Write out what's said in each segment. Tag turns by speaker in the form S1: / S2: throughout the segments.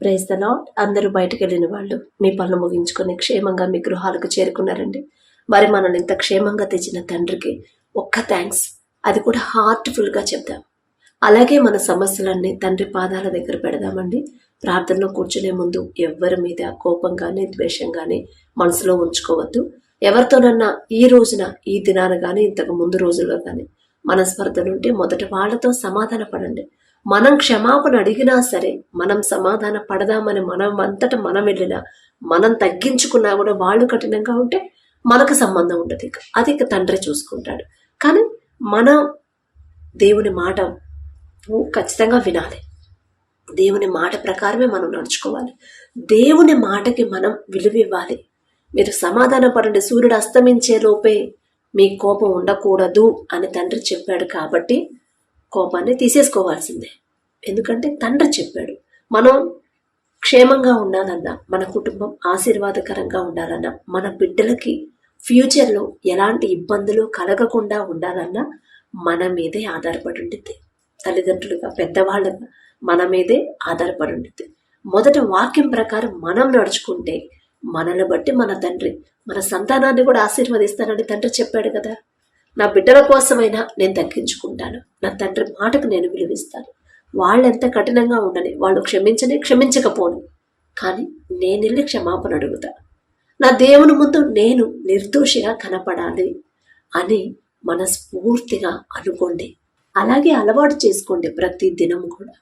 S1: Praise the lord. అందరూ బయటకు వెళ్ళిన వాళ్ళు మీ పనులు ముగించుకొని క్షేమంగా మీ గృహాలకు చేరుకున్నారండి. మరి మనల్ని ఇంత క్షేమంగా తెచ్చిన తండ్రికి ఒక్క థ్యాంక్స్, అది కూడా హార్ట్ఫుల్గా చెప్దాం. అలాగే మన సమస్యలన్నీ తండ్రి పాదాల దగ్గర పెడదామండి. ప్రార్థనలో కూర్చునే ముందు ఎవరి మీద కోపం కానీ ద్వేషం కానీ మనసులో ఉంచుకోవద్దు. ఎవరితోనన్నా ఈ రోజున ఈ దినాన కానీ ఇంతకు ముందు రోజుల్లో కానీ మనస్పర్ధలుంటే మొదట వాళ్ళతో సమాధాన పడండి. మనం క్షమాపణ అడిగినా సరే మనం సమాధాన పడదామని మనం అంతటా మనం వెళ్ళినా మనం తగ్గించుకున్నా కూడా వాళ్ళు కఠినంగా ఉంటే మనకు సంబంధం ఉండదు. అది ఇక తండ్రి చూసుకుంటాడు. కానీ మన దేవుని మాట ఖచ్చితంగా వినాలి. దేవుని మాట ప్రకారమే మనం నడుచుకోవాలి. దేవుని మాటకి మనం విలువ ఇవ్వాలి. మీరు సమాధాన పడండి, సూర్యుడు అస్తమించే లోపే మీ కోపం ఉండకూడదు అని తండ్రి చెప్పాడు. కాబట్టి కోపాన్ని తీసేసుకోవాల్సిందే. ఎందుకంటే తండ్రి చెప్పాడు. మనం క్షేమంగా ఉండాలన్నా, మన కుటుంబం ఆశీర్వాదకరంగా ఉండాలన్నా, మన బిడ్డలకి ఫ్యూచర్లో ఎలాంటి ఇబ్బందులు కలగకుండా ఉండాలన్నా మన మీదే ఆధారపడి ఉంటుంది. తల్లిదండ్రులుగా పెద్దవాళ్ళగా మన మీదే ఆధారపడి ఉంటుంది. మొదట వాక్యం ప్రకారం మనం నడుచుకుంటే మనల్ని బట్టి మన తండ్రి మన సంతానాన్ని కూడా ఆశీర్వదిస్తానని తండ్రి చెప్పాడు కదా. నా బిడ్డల కోసమైనా నేను తగ్గించుకుంటాను, నా తండ్రి మాటకు నేను విలువిస్తాను. వాళ్ళు ఎంత కఠినంగా ఉండని, వాళ్ళు క్షమించకపోను, కానీ నేను వెళ్ళి క్షమాపణ అడుగుతా. నా దేవుని ముందు నేను నిర్దోషిగా కనపడాలి అని మనస్ఫూర్తిగా అనుకోండి. అలాగే అలవాటు చేసుకోండి. ప్రతి దినం కూడా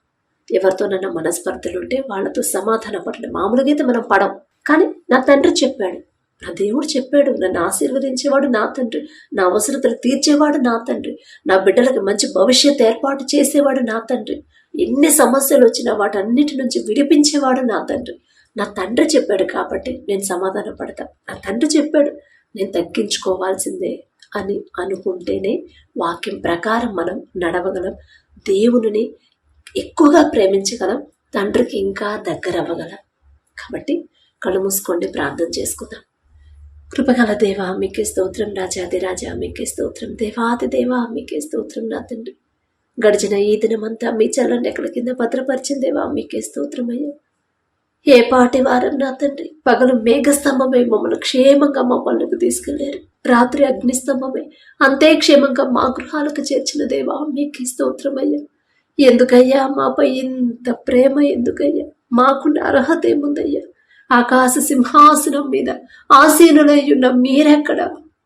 S1: ఎవరితోనన్నా మనస్పర్ధలుంటే వాళ్ళతో సమాధాన పడండి. మామూలుగా అయితే మనం పడం, కానీ నా తండ్రి చెప్పాడు, నా దేవుడు చెప్పాడు, నన్ను ఆశీర్వదించేవాడు నా తండ్రి, నా అవసరతలు తీర్చేవాడు నా తండ్రి, నా బిడ్డలకు మంచి భవిష్యత్తు ఏర్పాటు చేసేవాడు నా తండ్రి, ఎన్ని సమస్యలు వచ్చినా వాటన్నిటి నుంచి విడిపించేవాడు నా తండ్రి. నా తండ్రి చెప్పాడు కాబట్టి నేను సమాధాన పడతా. నా తండ్రి చెప్పాడు, నేను తగ్గించుకోవాల్సిందే అని అనుకుంటేనే వాక్యం ప్రకారం మనం నడవగలం, దేవుని ఎక్కువగా ప్రేమించగలం, తండ్రికి ఇంకా దగ్గర అవ్వగలం. కాబట్టి కళ్ళు మూసుకోండి, ప్రార్థన చేసుకుందాం. కృపగల దేవా మీకే స్తోత్రం, రాజాది రాజా మీకే స్తోత్రం, దేవాది దేవా మీకే స్తోత్రం నా తండ్రి. గడిచిన ఈ దినమంతా మీ చల్లని ఎక్కల కింద భద్రపరిచిన దేవా మీకే స్తోత్రమయ్యా. ఏ పాటి వారం నా తండ్రి, పగలు మేఘస్తంభమై మమ్మల్ని క్షేమంగా మా పనులకు తీసుకెళ్లారు, రాత్రి అగ్నిస్తంభమై అంతే క్షేమంగా మా గృహాలకు చేర్చిన దేవా మీకే స్తోత్రమయ్యా. ఎందుకయ్యా మాపై ఇంత ప్రేమ? ఎందుకయ్యా? మాకున్న అర్హత ఏముందయ్యా? ఆకాశ సింహాసనం మీద ఆసీనులై ఉన్న మీరెక్కడ?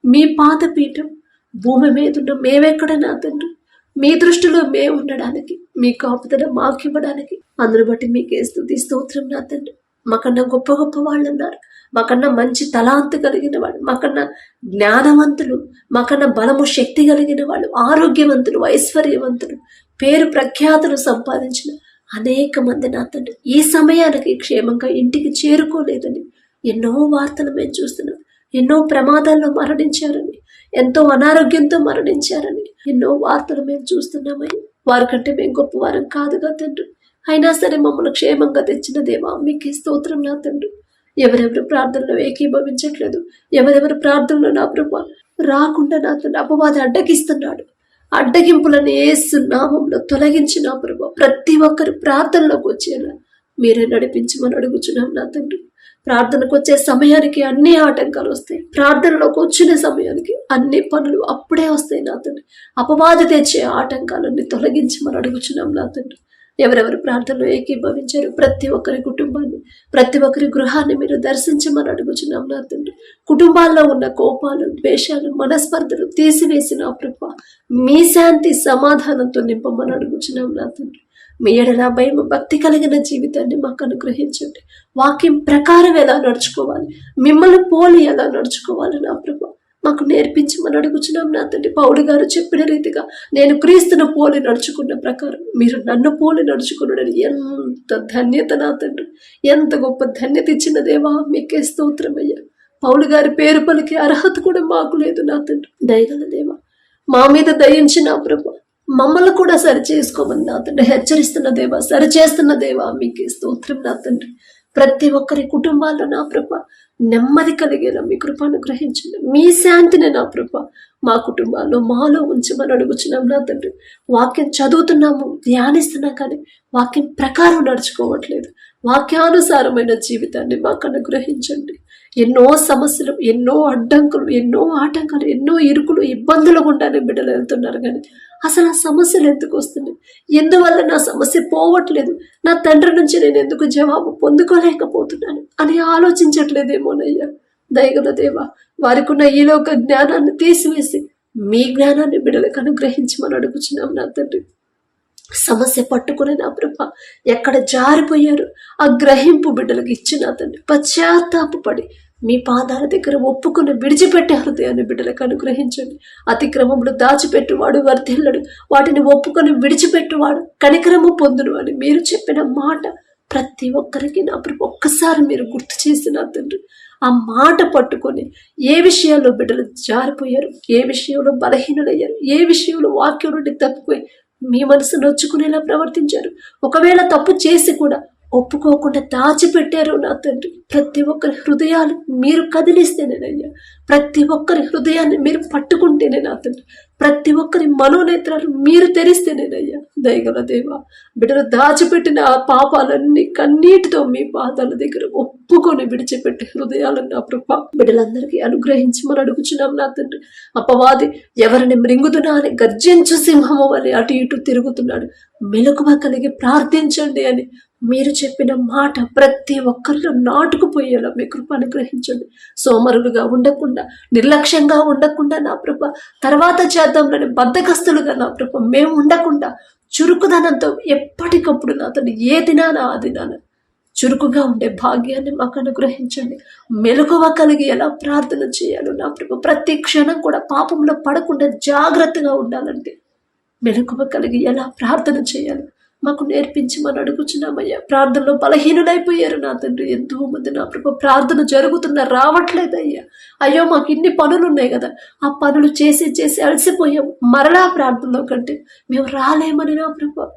S1: మీ పాదపీఠం భూమి మీద ఉన్న మేమెక్కడ నా తండ్రి? మీ దృష్టిలో మేము ఉండడానికి, మీ కాపుదల మాకివ్వడానికి, అందును బట్టి మీకే స్తుతి స్తోత్రం నా తండ్రి. మాకన్నా గొప్ప గొప్ప వాళ్ళు ఉన్నారు, మాకన్నా మంచి తలాంతు కలిగిన వాళ్ళు, మాకన్నా జ్ఞానవంతులు, మాకన్నా బలము శక్తి కలిగిన వాళ్ళు, ఆరోగ్యవంతులు, ఐశ్వర్యవంతులు, పేరు ప్రఖ్యాతులు సంపాదించిన అనేక మంది నా తండ్రి ఈ సమయానికి క్షేమంగా ఇంటికి చేరుకోలేదని ఎన్నో వార్తలు మేము చూస్తున్నాం. ఎన్నో ప్రమాదాల్లో మరణించారని, ఎంతో అనారోగ్యంతో మరణించారని ఎన్నో వార్తలు మేము చూస్తున్నామని. వారికంటే మేము గొప్పవారం కాదుగా తండ్రి, అయినా సరే మమ్మల్ని క్షేమంగా తెచ్చిన దేవా మీకే స్తోత్రం నా తండ్రి. ఎవరెవరు ప్రార్థనలో ఏకీభవించట్లేదు, ఎవరెవరు ప్రార్థనలో నా ప్రభు రాకుండా నా తండ్రి అపవాది అడ్డగిస్తున్నాడు, అడ్డగింపులను యేసు నామంలో తొలగించి నా ప్రభు ప్రతి ఒక్కరు ప్రార్థనలోకి వచ్చేలా మీరే నడిపించమని అడుగుచున్నాం నా తండ్రి. ప్రార్థనకు వచ్చే సమయానికి అన్ని ఆటంకాలు వస్తాయి, ప్రార్థనలోకి వచ్చిన సమయానికి అన్ని పనులు అప్పుడే వస్తాయి నా తండ్రి. అపవాది తెచ్చే ఆటంకాలన్నీ తొలగించమని అడుగుచున్నాం నా తండ్రి. ఎవరెవరు ప్రార్థనలో ఏకీభవించారు ప్రతి ఒక్కరి కుటుంబాన్ని, ప్రతి ఒక్కరి గృహాన్ని మీరు దర్శించమని అడుగుచున్నాం నా తండ్రి. కుటుంబాల్లో ఉన్న కోపాలు, ద్వేషాలు, మనస్పర్ధలు తీసివేసిన ప్రభు మీ శాంతి సమాధానంతో నింపమని అడుగుచున్నాం నా తండ్రి. మీ ఎడల భయం భక్తి కలిగిన జీవితాన్ని మాకు అనుగ్రహించండి. వాక్యం ప్రకారం ఎలా నడుచుకోవాలి, మిమ్మల్ని పోలి ఎలా నడుచుకోవాలి నా ప్రభు మాకు నేర్పించమని అడుగుచున్నాం నా తండ్రి. పౌలు గారు చెప్పిన రీతిగా నేను క్రీస్తును పోలి నడుచుకున్న ప్రకారం మీరు నన్ను పోలి నడుచుకున్నాడని ఎంత ధన్యత నా తండ్రి, ఎంత గొప్ప ధన్యత ఇచ్చిన దేవా మీకే స్తోత్రమయ్యా. పౌలు గారి పేరు పలికే అర్హత కూడా మాకు లేదు నా తండ్రి. దయగల దేవా మా మీద దయించిన ప్రభు మమ్మల్ని కూడా సరి చేసుకోమని నా తండ్రి హెచ్చరిస్తున్న దేవా, సరిచేస్తున్న దేవా మీకే స్తోత్రం నా తండ్రి. ప్రతి ఒక్కరి కుటుంబాల్లో నా ప్రభ నెమ్మది కలిగేలా మీ కృపను గ్రహించండి. మీ శాంతిని నా ప్రభ మా కుటుంబాల్లో మాలో ఉంచమని అడుగుచున్నాం నా తండ్రి. వాక్యం చదువుతున్నాము, ధ్యానిస్తున్నాం, కానీ వాక్యం ప్రకారం నడుచుకోవట్లేదు. వాక్యానుసారమైన జీవితాన్ని మాకు అనుగ్రహించండి. ఎన్నో సమస్యలు, ఎన్నో అడ్డంకులు, ఎన్నో ఆటంకాలు, ఎన్నో ఇరుకులు, ఇబ్బందులు గుండానే బిడ్డలు వెళ్తున్నారు. కానీ అసలు ఆ సమస్యలు ఎందుకు వస్తున్నాయి? ఎందువల్ల నా సమస్య పోవట్లేదు? నా తండ్రి నుంచి నేను ఎందుకు జవాబు పొందుకోలేకపోతున్నాను అని ఆలోచించట్లేదేమోనయ్యా. దయగల దేవా, వారికి ఉన్న ఈ లోక జ్ఞానాన్ని తీసివేసి మీ జ్ఞానాన్ని బిడ్డలకు అనుగ్రహించమని అడుగుచున్నాం నా తండ్రి. సమస్య పట్టుకుని నా ప్రభ ఎక్కడ జారిపోయారు ఆ గ్రహింపు బిడ్డలకు ఇచ్చిన తండ్రి. పశ్చాత్తాపడి మీ పాదాల దగ్గర ఒప్పుకుని విడిచిపెట్టే హృదయాన్ని బిడ్డలకు అనుగ్రహించండి. అతిక్రమములు దాచిపెట్టువాడు వర్ధిల్లడు, వాటిని ఒప్పుకొని విడిచిపెట్టువాడు కనికరము పొందును అని మీరు చెప్పిన మాట ప్రతి ఒక్కరికి నా ప్రభు ఒక్కసారి మీరు గుర్తు చేసిన తండ్రి. ఆ మాట పట్టుకొని ఏ విషయాల్లో బిడ్డలు జారిపోయారు, ఏ విషయంలో బలహీనులయ్యారు, ఏ విషయంలో వాక్యం నుండి తప్పిపోయి మీ మనసు నొచ్చుకునేలా ప్రవర్తించారు, ఒకవేళ తప్పు చేసి కూడా ఒప్పుకోకుండా దాచిపెట్టారు నా తండ్రి. ప్రతి ఒక్కరి హృదయాలు మీరు కదిలిస్తేనేనయ్యా, ప్రతి ఒక్కరి హృదయాన్ని మీరు పట్టుకుంటేనే నా తండ్రి, ప్రతి ఒక్కరి మనోనేత్రాలు మీరు తెరిస్తేనేనయ్యా. దయగల దేవా, బిడ్డలు దాచిపెట్టిన ఆ పాపాలన్నీ కన్నీటితో మీ పాదాల దగ్గర ఒప్పుకొని విడిచిపెట్టే హృదయాలను నా ప్రభా బిడ్డలందరికీ అనుగ్రహించమని అడుగుచున్నాం నా తండ్రి. అపవాది ఎవరిని మృంగుదునా అని గర్జించు సింహము అని అటు ఇటు తిరుగుతున్నాడు, మెలకువ కలిగి ప్రార్థించండి అని మీరు చెప్పిన మాట ప్రతి ఒక్కరిలో నాటుకుపోయేలా మీ కృప అనుగ్రహించండి. సోమరులుగా ఉండకుండా, నిర్లక్ష్యంగా ఉండకుండా నా ప్రభ, తర్వాత చేద్దాంలని బద్ధకస్తులుగా నా ప్రభ మేము ఉండకుండా చురుకుదనంతో ఎప్పటికప్పుడు నా తను ఏ దినాన ఆ దినాన చురుకుగా ఉండే భాగ్యాన్ని మాకు అనుగ్రహించండి. మెలకువ కలిగి ఎలా ప్రార్థన చేయాలో నా ప్రభ, ప్రతి క్షణం కూడా పాపంలో పడకుండా జాగ్రత్తగా ఉండాలంటే మెలకువ కలిగి ఎలా ప్రార్థన చేయాలి మాకు నేర్పించమని అడుగుచున్నామయ్యా. ప్రార్థనలో బలహీనులైపోయారు నా తండ్రి ఎంతో మంది నా ప్రభు. ప్రార్థన జరుగుతున్నా రావట్లేదయ్యా. అయ్యో మాకు ఇన్ని పనులు ఉన్నాయి కదా, ఆ పనులు చేసి చేసి అలసిపోయాం, మరలా ప్రార్థనలో కంటే మేము రాలేమని నా ప్రభు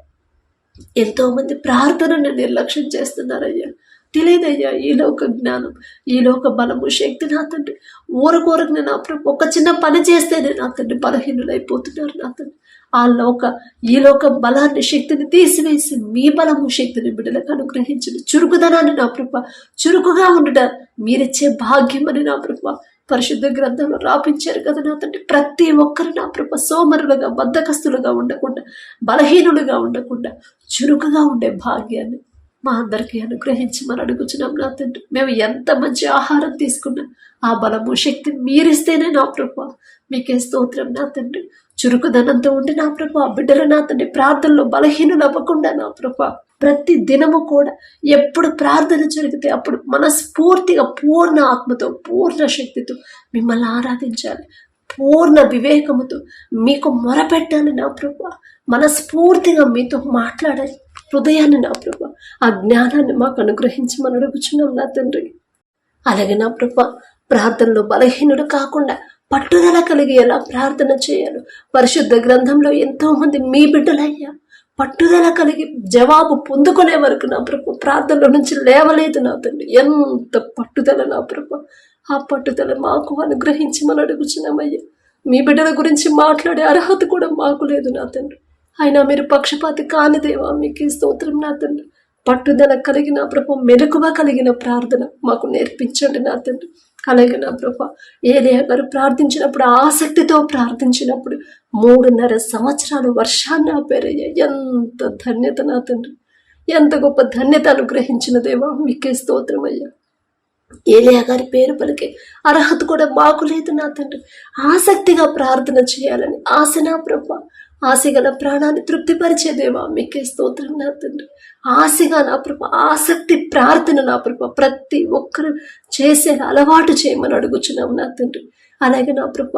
S1: ఎంతో మంది ప్రార్థనను నిర్లక్ష్యం చేస్తున్నారయ్యా. తెలియదయ్యా ఈ లోక జ్ఞానం, ఈ లోక బలము, శక్తి నా తండ్రి. ఊరకూరకు నా ప్రభు ఒక చిన్న పని చేస్తేనే నా తండ్రి బలహీనులైపోతున్నారు నా తండ్రి. ఈ లోక బలాన్ని, శక్తిని తీసివేసి మీ బలము, శక్తిని బిడ్డలకు అనుగ్రహించండి. చురుకుదనాన్ని నా ప్రభ, చురుకుగా ఉండట మీరిచ్చే భాగ్యం అని నా ప్రభ పరిశుద్ధ గ్రంథంలో రాపించారు కదా నా తండ్రి. ప్రతి ఒక్కరు నా ప్రభ సోమరులుగా, బద్ధకస్తులుగా ఉండకుండా, బలహీనులుగా ఉండకుండా చురుకుగా ఉండే భాగ్యాన్ని మా అందరికీ అనుగ్రహించమని అడుగుచున్నాం నా తండ్రి. మేము ఎంత మంచి ఆహారం తీసుకున్నా ఆ బలము, శక్తి మీరిస్తేనే నా ప్రభ మీకే స్తోత్రం నా తండ్రి. చురుకుదనంతో ఉండి నా ప్రభా బిడ్డలు నా తండ్రి ప్రార్థనలో బలహీనులు అవ్వకుండా నా ప్రభా ప్రతి దినము కూడా ఎప్పుడు ప్రార్థన జరిగితే అప్పుడు మనస్ఫూర్తిగా పూర్ణ ఆత్మతో, పూర్ణ శక్తితో మిమ్మల్ని ఆరాధించాలి, పూర్ణ వివేకముతో మీకు మొరపెట్టాలి నా ప్రభా. మనస్ఫూర్తిగా మీతో మాట్లాడాలి హృదయాన్ని నా ప్రభా. ఆ జ్ఞానాన్ని మాకు అనుగ్రహించమని అడుగుచున్నాం నా తండ్రి. అలాగే నా ప్రభా ప్రార్థనలో బలహీనుడు కాకుండా పట్టుదల కలిగి ఎలా ప్రార్థన చేయాలి. పరిశుద్ధ గ్రంథంలో ఎంతో మంది మీ బిడ్డలయ్యా పట్టుదల కలిగి జవాబు పొందుకునే వరకు నా ప్రభు ప్రార్థనలో నుంచి లేవలేదు నా తండ్రి. ఎంత పట్టుదల నా ప్రభు, ఆ పట్టుదల మాకు అనుగ్రహించమని అడుగుచున్నామయ్యా. మీ బిడ్డల గురించి మాట్లాడే అర్హత కూడా మాకు లేదు నా తండ్రి. అయినా మీరు పక్షపాతి కానిదేవా, మీకు స్తోత్రం నా తండ్రి. పట్టుదల కలిగిన ప్రభు, మెలకువ కలిగిన ప్రార్థన మాకు నేర్పించండి నా తండ్రి. అలాగే నా ప్రభా ఏలియా గారు ప్రార్థించినప్పుడు, ఆసక్తితో ప్రార్థించినప్పుడు 3.5 సంవత్సరాలు వర్షాన్ని ఆపేరయ్యా. ఎంత ధన్యత నా తండ్రి, ఎంత గొప్ప ధన్యత అనుగ్రహించిన దేవా మీకే స్తోత్రం అయ్యా. ఏలియా గారి పేరు పలికే అర్హత కూడా మాకు లేదు నా తండ్రి. ఆసక్తిగా ప్రార్థన చేయాలని ఆశ నా ప్రభా, ఆశగల ప్రాణాన్ని తృప్తిపరిచేదేవా మీకే స్తోత్రం నా తండ్రి. ఆశగా నా ప్రభ, ఆసక్తి ప్రార్థన నా ప్రభ ప్రతి ఒక్కరు చేసే అలవాటు చేయమని అడుగుచున్నాం నా తండ్రి. అలాగే నా ప్రభ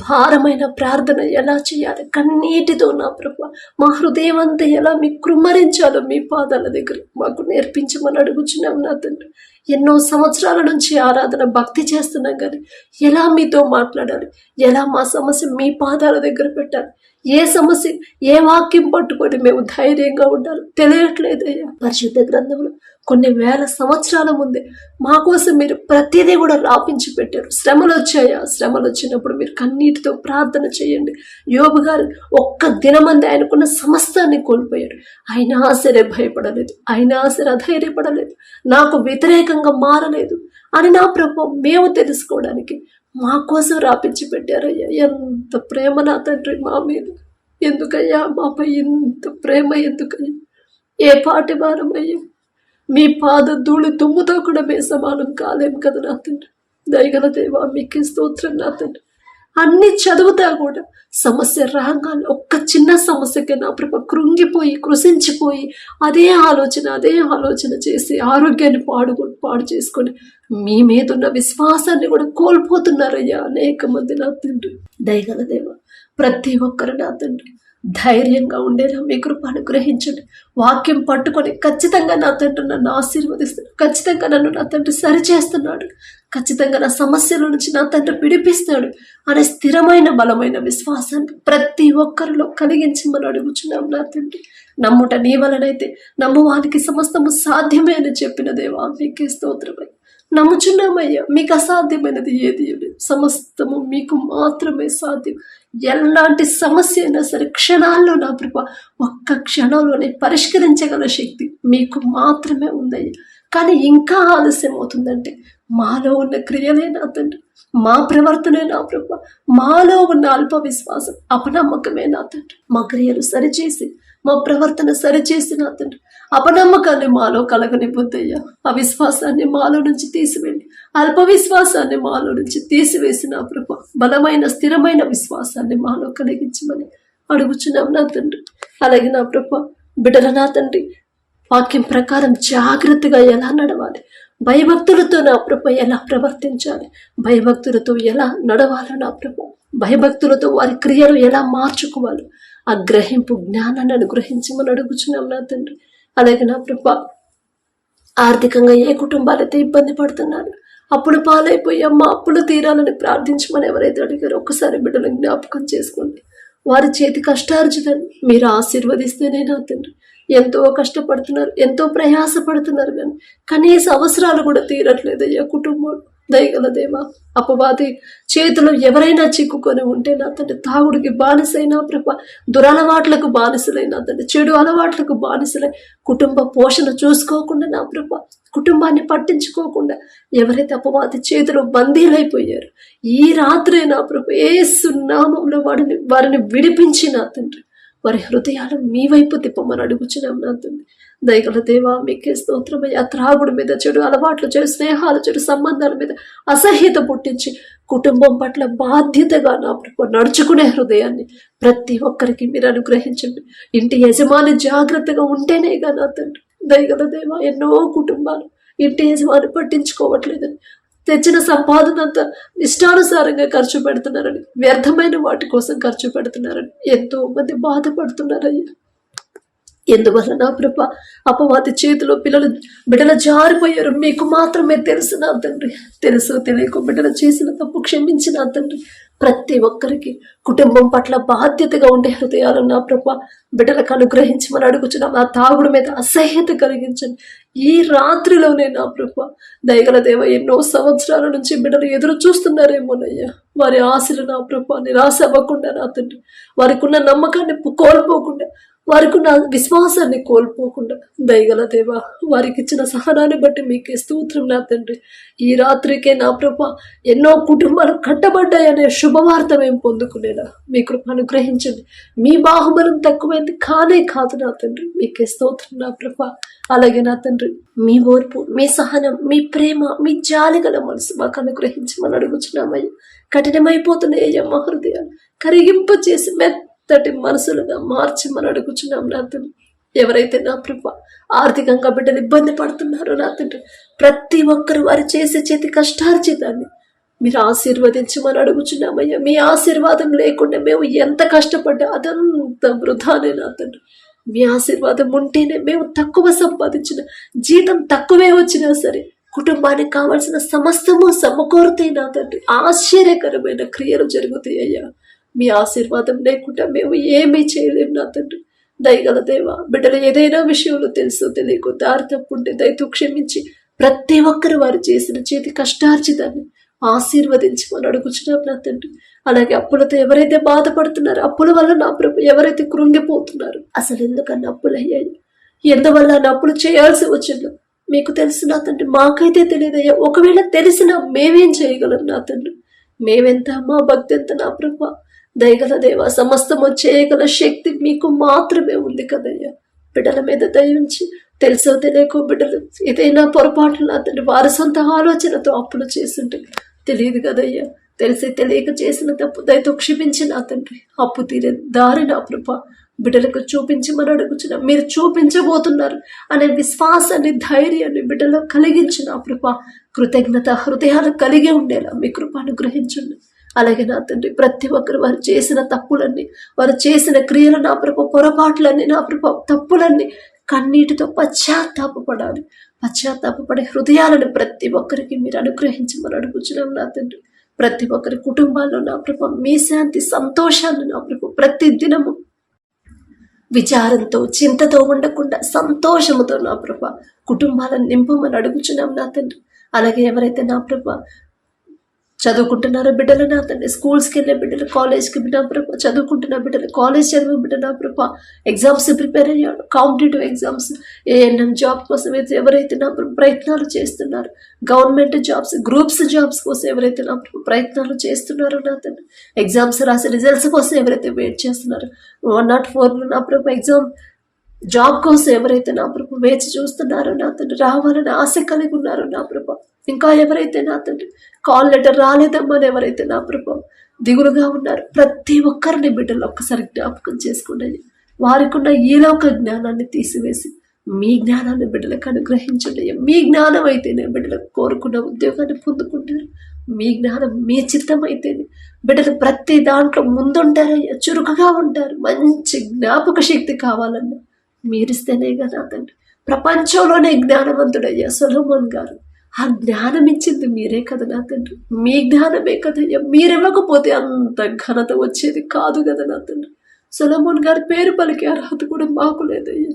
S1: భారమైన ప్రార్థన ఎలా చేయాలి, కన్నీటితో నా ప్రభ మా హృదయం అంతా ఎలా మీ కృమ్మరించాలో మీ పాదాల దగ్గర మాకు నేర్పించమని అడుగుచున్నాం నా తండ్రి. ఎన్నో సంవత్సరాల నుంచి ఆరాధన భక్తి చేస్తున్నాం కానీ ఎలా మీతో మాట్లాడాలి, ఎలా మా సమస్య మీ పాదాల దగ్గర పెట్టాలి, ఏ సమస్య ఏ వాక్యం పట్టుకొని మేము ధైర్యంగా ఉండాలి తెలియట్లేదయ్యా. పరిశుద్ధ గ్రంథంలో కొన్ని వేల సంవత్సరాల ముందే మా కోసం మీరు ప్రతిదీ కూడా రాపించి పెట్టారు. శ్రమలు వచ్చాయా? శ్రమలు వచ్చినప్పుడు మీరు కన్నీటితో ప్రార్థన చేయండి. యోబు గారు ఒక్క దినమంది ఆయనకున్న సమస్తాన్ని కోల్పోయాడు. అయినా సరే భయపడలేదు, అయినా సరే అధైర్యపడలేదు, నాకు వ్యతిరేకంగా మారలేదు అని నా ప్రభు మేము తెలుసుకోవడానికి మా కోసం రాపించి పెట్టారయ్యా. ఎంత ప్రేమ నా తండ్రి మా మీద! ఎందుకయ్యా మాపై ఇంత ప్రేమ? ఎందుకయ్యా? ఏ పాటి వారమయ్యా? మీ పాద ధూళి దుమ్ముతో కూడా మేము సమానం కాలేం కదా నా తండ్రి. దయగల దేవా మీకే స్తోత్రం నా తండ్రి. అన్ని చదువుతా కూడా సమస్య రాగానే ఒక్క చిన్న సమస్యకే నా ప్రభ కృంగిపోయి కృషించిపోయి అదే ఆలోచన చేసి ఆరోగ్యాన్ని పాడు చేసుకొని మీ మీద ఉన్న విశ్వాసాన్ని కూడా కోల్పోతున్నారయ్యా అనేక మంది నా తండ్రి. దయగల దేవ ప్రతి ఒక్కరు నా తండ్రి ధైర్యంగా ఉండేలా మీ కృప అనుగ్రహించండి. వాక్యం పట్టుకొని ఖచ్చితంగా నా తండ్రి నన్ను ఆశీర్వదిస్తున్నాడు, ఖచ్చితంగా నన్ను నా తండ్రి సరిచేస్తున్నాడు, ఖచ్చితంగా నా సమస్యల నుంచి నా తండ్రి విడిపిస్తాడు అనే స్థిరమైన బలమైన విశ్వాసాన్ని ప్రతి ఒక్కరిలో కలిగించమని అడుగుచున్నాం నా తండ్రి. నమ్ముట నీ వలనైతే నమ్మువానికి సమస్తము సాధ్యమే అని చెప్పిన దేవా మీకే స్తోత్రమై నమ్ముచున్నామయ్యా. మీకు అసాధ్యమైనది ఏది లేదు, సమస్తము మీకు మాత్రమే సాధ్యం. ఎలాంటి సమస్య అయినా సరే క్షణాల్లో నా కృప ఒక్క క్షణంలోనే పరిష్కరించగల శక్తి మీకు మాత్రమే ఉందయ్యా. కానీ ఇంకా ఆలస్యం అవుతుందంటే మాలో ఉన్న క్రియలే నా తండ్రి, మా ప్రవర్తనే నా ప్రభ, మాలో ఉన్న అల్ప విశ్వాసం అపనమ్మకమే నా తండ్రి. మా క్రియలు సరిచేసి మా ప్రవర్తన సరిచేసి నా తండ్రి అపనమ్మకాన్ని మాలో కలగనిపోద్దయ్యా. అవిశ్వాసాన్ని మాలో నుంచి తీసివేయండి, అల్ప విశ్వాసాన్ని మాలో నుంచి తీసివేసి నా ప్రభ బలమైన స్థిరమైన విశ్వాసాన్ని మాలో కలిగించమని అడుగుచున్నాం నా తండ్రి. అలాగే నా ప్రభ బిడ్డల నా తండ్రి వాక్యం ప్రకారం జాగ్రత్తగా ఎలా నడవాలి, భయభక్తులతో నా ప్రభ ఎలా ప్రవర్తించాలి, భయభక్తులతో ఎలా నడవాలో నా ప్రభ, భయభక్తులతో వారి క్రియలు ఎలా మార్చుకోవాలి ఆ గ్రహింపు జ్ఞానాన్ని అనుగ్రహించమని అడుగుచున్నాం నా తండ్రి. అలాగే నా ప్రభ ఆర్థికంగా ఏ కుటుంబాలైతే ఇబ్బంది పడుతున్నారు, అప్పుడు పాలైపోయి అమ్మ అప్పులు తీరాలని ప్రార్థించమని ఎవరైతే అడిగారో ఒక్కసారి బిడ్డలను జ్ఞాపకం చేసుకోండి. వారి చేతి కష్టార్జితాన్ని మీరు ఆశీర్వదిస్తేనే నా తండ్రి. ఎంతో కష్టపడుతున్నారు, ఎంతో ప్రయాసపడుతున్నారు, కానీ కనీస అవసరాలు కూడా తీరట్లేదయ్యా కుటుంబం. దయగల దేవా అపవాది చేతిలో ఎవరైనా చిక్కుకొని ఉంటే నా తండ్రి తాగుడికి బానిసైనా ప్రభ, దురలవాట్లకు బానిసలైనా తండ్రి, చెడు అలవాట్లకు బానిసలై కుటుంబ పోషణ చూసుకోకుండా నా ప్రభ, కుటుంబాన్ని పట్టించుకోకుండా ఎవరైతే అపవాది చేతిలో బందీలైపోయారు ఈ రాత్రే నా ప్రభ యేసు నామములో వారిని విడిపించి నా తండ్రి వారి హృదయాలు మీ వైపు తిప్పమని అడుగుచున్నాం నా తండ్రి. దయగల దేవా మీకే స్తోత్రమయ్యా. త్రాగుడు మీద, చెడు అలవాట్లు, చెడు స్నేహాలు, చెడు సంబంధాల మీద అసహ్యత పుట్టించి కుటుంబం పట్ల బాధ్యతగా నా ప్రభు నడుచుకునే హృదయాన్ని ప్రతి ఒక్కరికి మీరు అనుగ్రహించండి. ఇంటి యజమాని జాగ్రత్తగా ఉంటేనేగా నా తండ్రి. దయగల దేవా ఎన్నో కుటుంబాలు ఇంటి యజమాని పట్టించుకోవట్లేదని, తెచ్చిన సంపాదన అంతా ఇష్టానుసారంగా ఖర్చు పెడుతున్నారని, వ్యర్థమైన వాటి కోసం ఖర్చు పెడుతున్నారని ఎంతో మంది బాధపడుతున్నారయ్యా. ఎందువల్ల నా ప్రభ అపవాది చేతిలో బిడ్డలు జారిపోయారు మీకు మాత్రమే తెలుసు నా తండ్రి. తెలుసు తెలియక బిడ్డలు చేసిన తప్పు క్షమించిన తండ్రి. ప్రతి ఒక్కరికి కుటుంబం పట్ల బాధ్యతగా ఉండే హృదయాలు నా ప్రభ బిడ్డలకు అనుగ్రహించమని అడుగుచున్నాం. ఆ తాగుడు మీద అసహ్యత కలిగించండి ఈ రాత్రిలోనే నా ప్రభ. దయగల దేవ ఎన్నో సంవత్సరాల నుంచి బిడ్డలు ఎదురు చూస్తున్నారేమోనయ్యా. వారి ఆశలు నా ప్రభ నిరాశ అవ్వకుండా నా తండ్రి, వారికి ఉన్న నమ్మకాన్ని కోల్పోకుండా, వారికి ఉన్న విశ్వాసాన్ని కోల్పోకుండా దయగల దేవా వారికి ఇచ్చిన సహనాన్ని బట్టి మీకే స్తోత్రం నా తండ్రి. ఈ రాత్రికే నా ప్రభ ఎన్నో కుటుంబాలు కట్టబడ్డాయనే శుభవార్త మేము పొందుకునేలా మీ కృప అనుగ్రహించండి. మీ బాహుబలం తక్కువైంది కానే కాదు నా తండ్రి. మీకే స్తోత్రం నా ప్రభ. అలాగే నా తండ్రి మీ ఓర్పు, మీ సహనం, మీ ప్రేమ, మీ జాలిగల మనసు మాకు అనుగ్రహించమని అడుగుచున్నామయ్యా. కఠినమైపోతున్నాయ్యా మా హృదయాలు కరిగింపు చేసి మెత్తటి మనసులుగా మార్చమని అడుగుచున్నాం నా తండ్రి. ఎవరైతే నా ప్రభ ఆర్థికంగా బిడ్డలు ఇబ్బంది పడుతున్నారో నా తండ్రి ప్రతి ఒక్కరు వారు చేసే చేతి కష్టార్జితాన్ని మీరు ఆశీర్వదించమని అడుగుచున్నామయ్యా. మీ ఆశీర్వాదం లేకుండా మేము ఎంత కష్టపడ్డా అదంతా వృధానే నా తండ్రి. మీ ఆశీర్వాదం ఉంటేనే మేము తక్కువ సంపాదించిన జీతం తక్కువే వచ్చినా సరే కుటుంబానికి కావాల్సిన సమస్తము సమకూరుతే నా తండ్రి ఆశ్చర్యకరమైన క్రియలు జరుగుతాయ్యా. మీ ఆశీర్వాదం లేకుండా మేము ఏమీ చేయలేము నా తండ్రి. దయగల దేవ, బిడ్డలు ఏదైనా విషయంలో తెలుసో తెలియకో దారి తప్పుంటే దయతో క్షమించి ప్రతి ఒక్కరు వారు చేసిన చేతి కష్టార్జితాన్ని ఆశీర్వదించమని అడుగుచున్నాం నా తండ్రి. అలాగే అప్పులతో ఎవరైతే బాధపడుతున్నారో, అప్పుల వల్ల నా ప్రభు ఎవరైతే కృంగిపోతున్నారు, అసలు ఎందుకన్నా అప్పులు అయ్యాయి, ఎందువల్ల నా అప్పులు చేయాల్సి వచ్చిందో మీకు తెలుసు నా తండ్రి, మాకైతే తెలియదయ్యా. ఒకవేళ తెలిసినా మేమేం చేయగలం నా తండ్రి? మేమెంత, మా భక్తి ఎంత నా ప్రభు. దయగల దేవ, సమస్తము చేయగల శక్తి మీకు మాత్రమే ఉంది కదయ్యా. బిడ్డల మీద దయించి తెలుసో తెలియకో బిడ్డలు ఏదైనా పొరపాట్లు నా తండ్రి వారి సొంత ఆలోచనతో అప్పులు చేస్తుంటే తెలియదు కదయ్యా. తెలిసి తెలియక చేసిన తప్పు దయతో క్షమించి నా తండ్రి అప్పు తీరే దారి నా ప్రభ బిడ్డలకు చూపించమని అడుగుచున్నా. మీరు చూపించబోతున్నారు అనే విశ్వాసాన్ని, ధైర్యాన్ని బిడ్డలో కలిగించిన ప్రభ కృతజ్ఞత హృదయాలు కలిగి ఉండేలా మీ కృప అనుగ్రహించండి. అలాగే నా తండ్రి ప్రతి ఒక్కరు వారు చేసిన తప్పులన్నీ, వారు చేసిన క్రియలు నా ప్రభ, పొరపాట్లన్నీ నా ప్రభ, తప్పులన్నీ కన్నీటితో పశ్చాత్తాపడాలి. పశ్చాత్తాపడే హృదయాలను ప్రతి ఒక్కరికి మీరు అనుగ్రహించమని అడుగుచున్నాం నా తండ్రి. ప్రతి ఒక్కరి కుటుంబాల్లో నా ప్రభ మీ శాంతి సంతోషాన్ని నా ప్రభ ప్రతి దినము విచారంతో చింతతో ఉండకుండా సంతోషముతో నా ప్రభ కుటుంబాలను నింపమని అడుగుచున్నాం నా తండ్రి. అలాగే ఎవరైతే నా ప్రభ చదువుకుంటున్నారో బిడ్డలు నా తండ్రి, స్కూల్స్కి వెళ్ళే బిడ్డలు, కాలేజ్కి నా ప్రభ చదువుకుంటున్న బిడ్డలు, కాలేజ్ చదివే బిడ్డ నా ప్రభ ఎగ్జామ్స్ ప్రిపేర్ అయ్యాడు, కాంపిటేటివ్ ఎగ్జామ్స్, ఏఎన్ఎం జాబ్ కోసం అయితే ఎవరైతే నా ప్రయత్నాలు చేస్తున్నారు, గవర్నమెంట్ జాబ్స్, గ్రూప్స్ జాబ్స్ కోసం ఎవరైతే నా ప్రయత్నాలు చేస్తున్నారో నా తండ్రి, ఎగ్జామ్స్ రాసి రిజల్ట్స్ కోసం ఎవరైతే వెయిట్ చేస్తున్నారో, 104 నా ప్రభ ఎగ్జామ్ జాబ్ కోసం ఎవరైతే నా ప్రభ వేచి చూస్తున్నారో నా తండ్రి, రావాలని ఆశ కలిగి ఉన్నారో నా ప్రభ, ఇంకా ఎవరైతే నా తండ్రి కాల్ లెటర్ రాలేదమ్మని ఎవరైతే నా ప్రభ దిగులుగా ఉన్నారు, ప్రతి ఒక్కరిని బిడ్డలు ఒక్కసారి జ్ఞాపకం చేసుకున్నాయి. వారికి ఉన్న ఈలోక జ్ఞానాన్ని తీసివేసి మీ జ్ఞానాన్ని బిడ్డలకు అనుగ్రహించండి. మీ జ్ఞానం అయితేనే బిడ్డలకు కోరుకున్న ఉద్యోగాన్ని పొందుకుంటారు. మీ జ్ఞానం, మీ చిత్తం అయితేనే బిడ్డలు ప్రతి దాంట్లో ముందుంటారయ్యా, చురుకుగా ఉంటారు. మంచి జ్ఞాపక శక్తి కావాలన్నా మీరిస్తేనే కదా తండ్రి. ప్రపంచంలోనే జ్ఞానవంతుడయ్యా సొలొమోన్ గారు. ఆ జ్ఞానం ఇచ్చింది మీరే కదా నా తండ్రి. మీ జ్ఞానమే కదయ్యా. మీరివ్వకపోతే అంత ఘనత వచ్చేది కాదు కదా నా తండ్రి. సొలొమోన్ గారి పేరు పలికే అర్హత కూడా మాకు లేదయ్యా.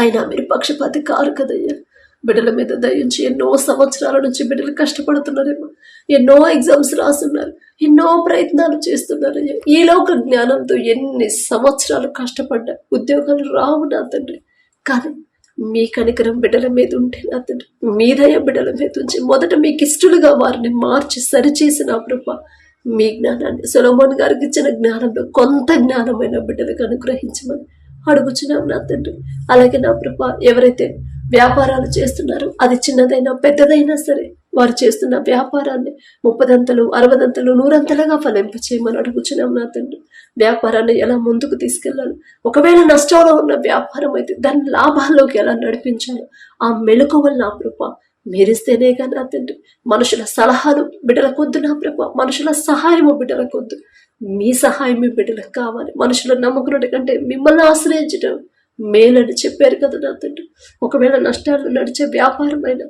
S1: అయినా మీరు పక్షపాతి కారు కదయ్యా. బిడ్డల మీద దయించి ఎన్నో సంవత్సరాల నుంచి బిడ్డలు కష్టపడుతున్నారేమో, ఎన్నో ఎగ్జామ్స్ రాస్తున్నారు, ఎన్నో ప్రయత్నాలు చేస్తున్నారయ్యా. ఈలోక జ్ఞానంతో ఎన్ని సంవత్సరాలు కష్టపడ్డా ఉద్యోగాలు రావు నా తండ్రి. కానీ మీ కనికరం బిడ్డల మీద ఉంటే నా తండ్రి, మీ దయ బిడ్డల మీద ఉంచి మొదట మీకు ఇష్టలుగా వారిని మార్చి సరిచేసిన ప్రభ మీ జ్ఞానాన్ని, సొలొమోన్ గారికి ఇచ్చిన జ్ఞానంలో కొంత జ్ఞానమైన బిడ్డలకు అనుగ్రహించమని అడుగుచున్నాం నా తండ్రి. అలాగే నా ప్రభ ఎవరైతే వ్యాపారాలు చేస్తున్నారో, అది చిన్నదైనా పెద్దదైనా సరే, వారు చేస్తున్న వ్యాపారాన్ని 30 60 100 ఫలింపు చేయమని అడుగుచున్నాం నా తండ్రి. వ్యాపారాన్ని ఎలా ముందుకు తీసుకెళ్ళాలి, ఒకవేళ నష్టంలో ఉన్న వ్యాపారం అయితే దాన్ని లాభాల్లోకి ఎలా నడిపించాలో ఆ మెళకువలు నా ప్రభ మీరిస్తేనేగా నా తండ్రి. మనుషుల సలహాలు బిడ్డలకొద్దు నా ప్రభ, మనుషుల సహాయము బిడ్డలకొద్దు, మీ సహాయమే బిడ్డలకు కావాలి. మనుషుల నమ్మకుడి కంటే మిమ్మల్ని ఆశ్రయించడం మేలని చెప్పారు కదా నా తండ్రి. ఒకవేళ నష్టాలు నడిచే వ్యాపారమైన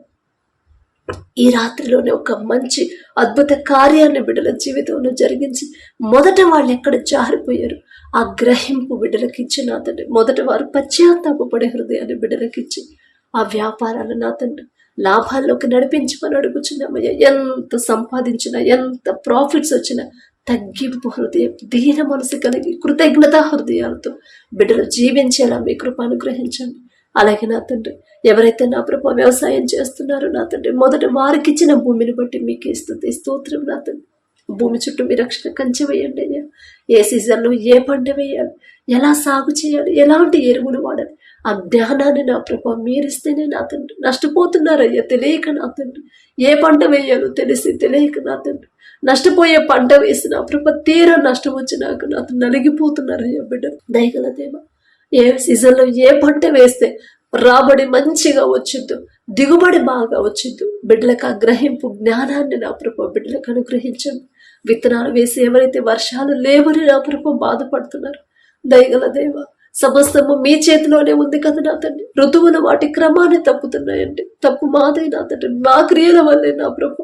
S1: ఈ రాత్రిలోనే ఒక మంచి అద్భుత కార్యాన్ని బిడ్డల జీవితంలో జరిగించి మొదట వాళ్ళు ఎక్కడ జారిపోయారు ఆ గ్రహింపు బిడ్డలకు ఇచ్చి నా తండ్రి, మొదట వారు పశ్చాత్తాపడే హృదయాన్ని బిడ్డలకు ఇచ్చి ఆ వ్యాపారాలు నా తండ్రి లాభాల్లోకి నడిపించమని అడుగుచున్నామయ్యా. ఎంత సంపాదించినా, ఎంత ప్రాఫిట్స్ వచ్చినా తగ్గింపు హృదయం, దీన మనసు కలిగి కృతజ్ఞతా హృదయాలతో బిడ్డలు జీవించేలా మీ కృప అనుగ్రహించండి. అలాగే నా తండ్రి ఎవరైతే నా ప్రభ వ్యవసాయం చేస్తున్నారో నా తండ్రి, మొదట వారికి ఇచ్చిన భూమిని బట్టి మీకే స్తోత్రం నా తండ్రి. భూమి చుట్టూ మీ రక్షణ కంచె వేయండి అయ్యా. ఏ సీజన్లో ఏ పంట వేయాలి, ఎలా సాగు చేయాలి, ఎలాంటి ఎరువులు వాడాలి, ఆ జ్ఞానాన్ని నా ప్రభ మీరిస్తేనే నా తండ్రి. నష్టపోతున్నారయ్యా తెలియక నా తండ్రి, ఏ పంట వేయాలో తెలిసి తెలియక నా తండ్రి నష్టపోయే పంట వేసిన ప్రభ తీరా నష్టం వచ్చినాక నా నలిగిపోతున్నారయ్యా బిడ్డ. దయగల దేవ, ఏ సీజన్లో ఏ పంట వేస్తే రాబడి మంచిగా వచ్చిద్దు, దిగుబడి బాగా వచ్చిద్దు, బిడ్డలకు ఆ గ్రహింపు జ్ఞానాన్ని నా ప్రభ బిడ్డలకు అనుగ్రహించండి. విత్తనాలు వేసి ఎవరైతే వర్షాలు లేవని నా ప్రభ బాధపడుతున్నారు, దయగల దేవ సమస్తము మీ చేతిలోనే ఉంది కదా నా తండ్రి. ఋతువులు వాటి క్రమాన్ని తప్పుతున్నాయండి, తప్పు మాదే నా తండ్రి, మా క్రియల వల్లే నా ప్రభ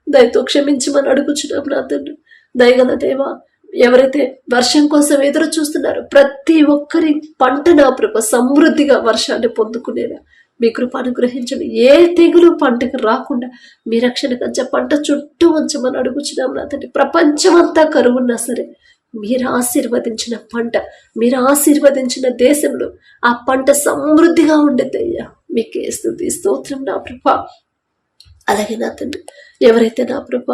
S1: దయతో క్షమించమని అడుగుచున్నాం నా తండ్రి. దయగల దేవ ఎవరైతే వర్షం కోసం ఎదురు చూస్తున్నారో ప్రతి ఒక్కరి పంట నా ప్రభ సమృద్ధిగా వర్షాన్ని పొందుకునేలా మీ కృప అనుగ్రహించండి. ఏ తెగులు పంటకు రాకుండా మీ రక్షణ కంచె పంట చుట్టూ ఉంచమని అడుగుచున్నాం నా తండ్రి. ప్రపంచమంతా కరువున్నా సరే మీరు ఆశీర్వదించిన పంట, మీరు ఆశీర్వదించిన దేశంలో ఆ పంట సమృద్ధిగా ఉండేదయ్యా. మీకే స్తుతి స్తోత్రం నా ప్రభ. అలాగే నా తండ్రి, ఎవరైతే నా ప్రభ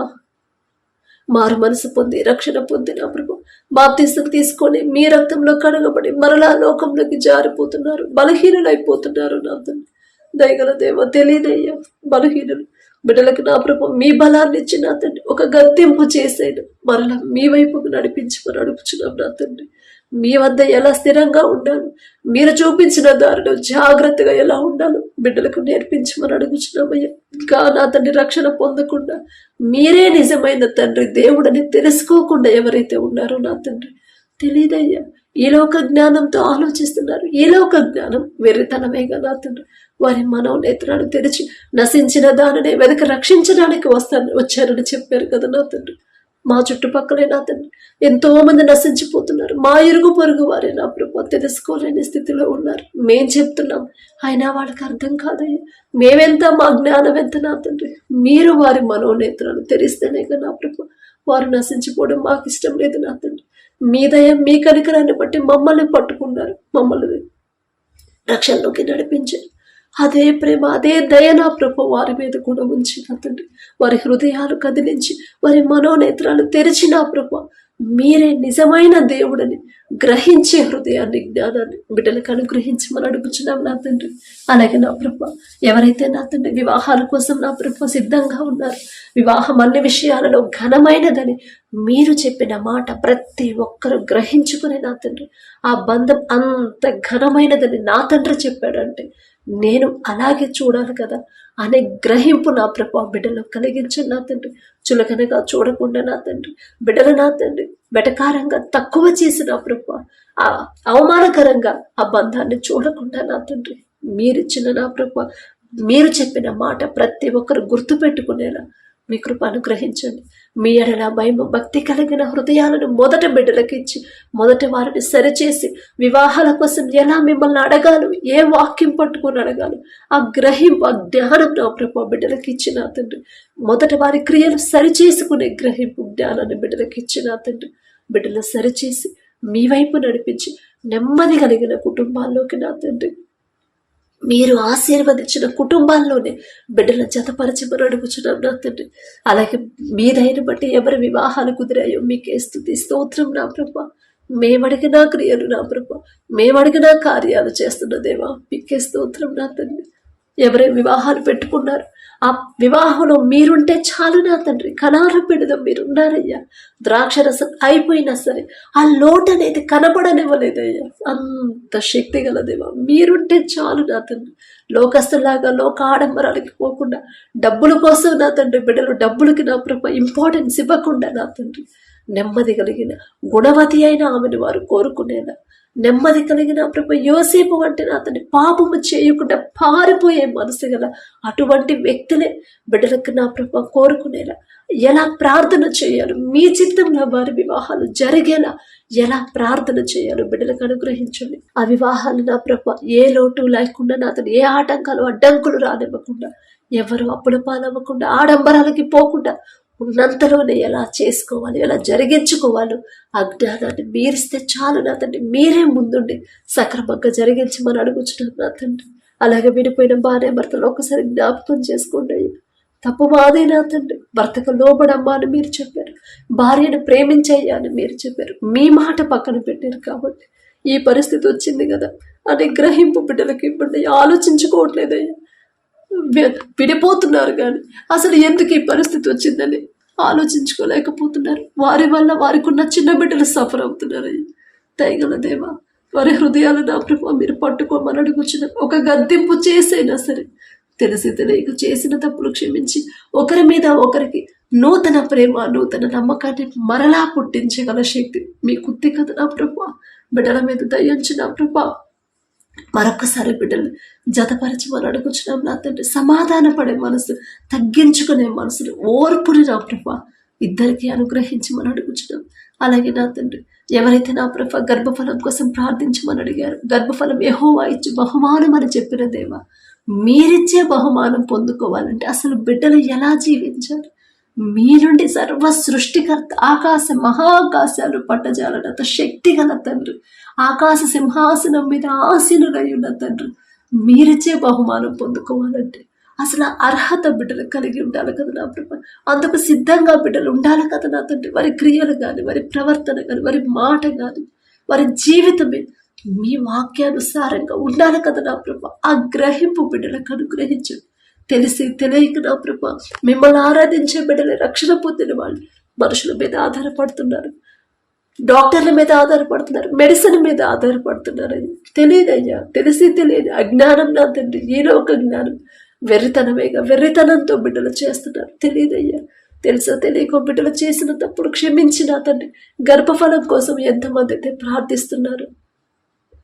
S1: మారు మనసు పొంది రక్షణ పొంది నా ప్రభు బాప్తిసం తీసుకొని మీ రక్తంలో కడగబడి మరలా లోకంలోకి జారిపోతున్నారు, బలహీనులైపోతున్నారు నా తండ్రి. దయగల దేవ, తెలియదయ్యా బలహీనులు బిడ్డలకు నా ప్రభు మీ బలాన్ని ఇచ్చి నా తండ్రి ఒక గద్దెంపు చేసేను మరలా మీ వైపుకు నడిపించుకొని అడుగుచున్నాం నా తండ్రి. మీ వద్ద ఎలా స్థిరంగా ఉండాలి, మీరు చూపించిన దారిలో జాగ్రత్తగా ఎలా ఉండాలో బిడ్డలకు నేర్పించమని అడుగుచున్నామయ్యా. ఇంకా నా తండ్రి రక్షణ పొందకుండా మీరే నిజమైన తండ్రి దేవుడని తెలుసుకోకుండా ఎవరైతే ఉన్నారో నా తండ్రి తెలియదయ్యా. ఈ లోక జ్ఞానంతో ఆలోచిస్తున్నారు. ఈ లోక జ్ఞానం వెర్రితనమేగా నా తండ్రి. వారి మనోనేత్రాలు తెరిచి నశించిన దానిని వెనక రక్షించడానికి వచ్చారని చెప్పారు కదా నా తండ్రి. మా చుట్టుపక్కలే నా తండ్రి ఎంతో మంది నశించిపోతున్నారు. మా ఇరుగు పొరుగు వారే నా ప్రభు తెలుసుకోలేని స్థితిలో ఉన్నారు. మేం చెప్తున్నాం, అయినా వాళ్ళకి అర్థం కాదయ్యా. మేమెంత, మా జ్ఞానం ఎంత నా తండ్రి. మీరు వారి మనోనేత్రాలు తెరిస్తేనే కదా నా ప్రభు వారు నశించిపోవడం మాకు ఇష్టం లేదు నా తండ్రి. మీ దయ, మీ కనికరాన్ని బట్టి మమ్మల్ని పట్టుకున్నారు, మమ్మల్ని రక్షణలోకి నడిపించారు. అదే ప్రేమ, అదే దయ నా ప్రభు వారి మీద కూడా ఉంచి నా తండ్రి వారి హృదయాలు కదిలించి వారి మనోనేత్రాలు తెరిచి నా ప్రభు మీరే నిజమైన దేవుడని గ్రహించే హృదయాన్ని, జ్ఞానాన్ని బిడ్డలకు అనుగ్రహించమని అడుగుచున్నాం నా తండ్రి. అలాగే నా ప్రభు ఎవరైతే నా తండ్రి వివాహాల కోసం నా ప్రభు సిద్ధంగా ఉన్నారు, వివాహం అన్ని విషయాలలో ఘనమైనదని మీరు చెప్పిన మాట ప్రతి ఒక్కరు గ్రహించుకునే నా తండ్రి ఆ బంధం అంత ఘనమైనదని నా తండ్రి చెప్పాడంటే నేను అలాగే చూడాలి కదా అనే గ్రహింపు నా ప్రభు బిడ్డలో కలిగించు నా తండ్రి. చులకనగా చూడకుండా నా తండ్రి బిడ్డలు నా తండ్రి వెటకారంగా తక్కువ చేసి నా ప్రభు ఆ అవమానకరంగా ఆ బంధాన్ని చూడకుండా నా తండ్రి మీరిచ్చిన నా ప్రభు మీరు చెప్పిన మాట ప్రతి ఒక్కరు గుర్తు పెట్టుకునేలా మీ కృప అనుగ్రహించండి. మీ ఎడల భయం భక్తి కలిగిన హృదయాలను మొదట బిడ్డలకు ఇచ్చి మొదట వారిని సరిచేసి వివాహాల కోసం ఎలా మిమ్మల్ని అడగాలి, ఏ వాక్యం పట్టుకుని అడగాలి ఆ గ్రహింపు, ఆ జ్ఞానం నా ప్రభు బిడ్డలకు ఇచ్చిన తండ్రి. మొదట వారి క్రియలు సరిచేసుకునే గ్రహింపు, జ్ఞానాన్ని బిడ్డలకు ఇచ్చిన తండ్రి. బిడ్డలు సరిచేసి మీ వైపు నడిపించి నెమ్మది కలిగిన కుటుంబాల్లోకి నా తండ్రి మీరు ఆశీర్వదించిన కుటుంబాల్లోనే బిడ్డల జతపరచమని అడుగుచున్నాం నా తండ్రి. అలాగే మీ దయను బట్టి ఎవరి వివాహాలు కుదిరాయో మీకే స్తుతి స్తోత్రం నా ప్రభు. మేమడిగిన క్రియలు నా ప్రభు, మేమడిగిన కార్యాలు చేస్తున్న దేవా మీకే స్తోత్రం నా తండ్రి. ఎవరి వివాహాలు పెట్టుకున్నారు ఆ వివాహంలో మీరుంటే చాలు నా తండ్రి. కణాలు పెడదాం మీరున్నారయ్యా. ద్రాక్షరసం అయిపోయినా సరే ఆ లోటు అనేది కనపడనివ్వలేదయ్యా. అంత శక్తి గలదేవా మీరుంటే చాలు నా తండ్రి. లోకస్తులాగా లోక ఆడంబరాలకి పోకుండా డబ్బుల కోసం నా తండ్రి బిడ్డలు డబ్బులకి నా ప్రభు ఇంపార్టెన్స్ ఇవ్వకుండా నా తండ్రి నెమ్మది కలిగిన గుణవతి అయిన ఆమెను వారు కోరుకునేలా, నెమ్మది కలిగిన ప్రభు యోసేపు వంటి అతని పాపము చేయకుండా పారిపోయే మనసు గల అటువంటి వ్యక్తులే బిడ్డలకు నా ప్రభు కోరుకునేలా, ఎలా ప్రార్థన చేయాలి మీ చిత్తంలో వారి వివాహాలు జరిగేలా ఎలా ప్రార్థన చేయాలో బిడ్డలకు అనుగ్రహించండి. ఆ వివాహాలు నా ప్రభు ఏ లోటు లేకుండా నా అతను ఏ ఆటంకాలు అడ్డంకులు రానివ్వకుండా, ఎవరు అప్పుల పాలవ్వకుండా, ఆడంబరాలకి పోకుండా ఉన్నంతలోనే ఎలా చేసుకోవాలి, ఎలా జరిగించుకోవాలో ఆ జ్ఞానాన్ని మీరిస్తే చాలు నా తండ్రి. మీరే ముందుండి సక్రమంగా జరిగించమని అడుగుచున్నాను నా తండ్రి. అలాగే విడిపోయిన భార్య భర్తలు ఒకసారి జ్ఞాపకం చేసుకోండి. తప్పు మాదే నా తండ్రి. భర్తకు లోబడమ్మా అని మీరు చెప్పారు, భార్యను ప్రేమించయ్యా అని మీరు చెప్పారు. మీ మాట పక్కన పెట్టారు కాబట్టి ఈ పరిస్థితి వచ్చింది కదా అని గ్రహింపు బిడ్డలకి ఇవ్వండి. ఆలోచించుకోవట్లేదయ్యా, విడిపోతున్నారు కానీ అసలు ఎందుకు ఈ పరిస్థితి వచ్చిందని ఆలోచించుకోలేకపోతున్నారు. వారి వల్ల వారికి ఉన్న చిన్న బిడ్డలు సఫర్ అవుతున్నారు. దయగల దేవా వారి హృదయాలు నా ప్రభు మీరు పట్టుకోమని అడుగుచున్న ఒక గద్దింపు చేసైనా సరే తెలిసి తెలియక చేసిన తప్పులు క్షమించి ఒకరి మీద ఒకరికి నూతన ప్రేమ, నూతన నమ్మకాన్ని మరలా పుట్టించగల శక్తి మీకుంది కదా నా ప్రభు. బిడ్డల మీద దయించి నా ప్రభు మరొకసారి బిడ్డలు జతపరచమని అడుగుచున్నాం నా తండ్రి. సమాధాన పడే మనసు, తగ్గించుకునే మనసును, ఓర్పుని నా ప్రభు ఇద్దరికి అనుగ్రహించమని అడుగుచున్నాం. అలాగే నా తండ్రి, ఎవరైతే నా ప్రభ గర్భఫలం కోసం ప్రార్థించమని అడిగారు, గర్భఫలం యెహోవా ఇచ్చి బహుమానం అని చెప్పిన దేవా, మీరిచ్చే బహుమానం పొందుకోవాలంటే అసలు బిడ్డలు ఎలా జీవించాలి? మీరుండి సర్వ సృష్టికర్త, ఆకాశ మహాకాశాలు పట్టజాలనంత శక్తి గల తండ్రి, ఆకాశ సింహాసనం మీద ఆసీనులై ఉన్న తండ్రి, మీరిచ్చే బహుమానం పొందుకోవాలంటే అసలు అర్హత బిడ్డలు కలిగి ఉండాలి కదా నా ప్రభ. అందుకు సిద్ధంగా బిడ్డలు ఉండాలి కదా నా తండ్రి. వారి క్రియలు కానీ, వారి ప్రవర్తన కానీ, వారి మాట కానీ, వారి జీవితమే మీ వాక్యానుసారంగా ఉండాలి కదా నా ప్రభ. ఆ గ్రహింపు బిడ్డలకు అనుగ్రహించండి. తెలిసి తెలియక నా ప్రభ మిమ్మల్ని ఆరాధించే బిడ్డలే రక్షణ పొందిన వాళ్ళు మనుషుల మీద ఆధారపడుతున్నారు, డాక్టర్ల మీద ఆధారపడుతున్నారు, మెడిసిన్ మీద ఆధారపడుతున్నారు. తెలియదయ్యా, తెలిసి తెలియదు అజ్ఞానం నా తండ్రి, ఏదో ఒక జ్ఞానం వెర్రితనమేగా, వెర్రితనంతో బిడ్డలు చేస్తున్నారు. తెలియదయ్యా, తెలుసో తెలియకో బిడ్డలు చేసిన తప్పుడు క్షమించిన తండ్రి. గర్భఫలం కోసం ఎంతమంది అయితే ప్రార్థిస్తున్నారు,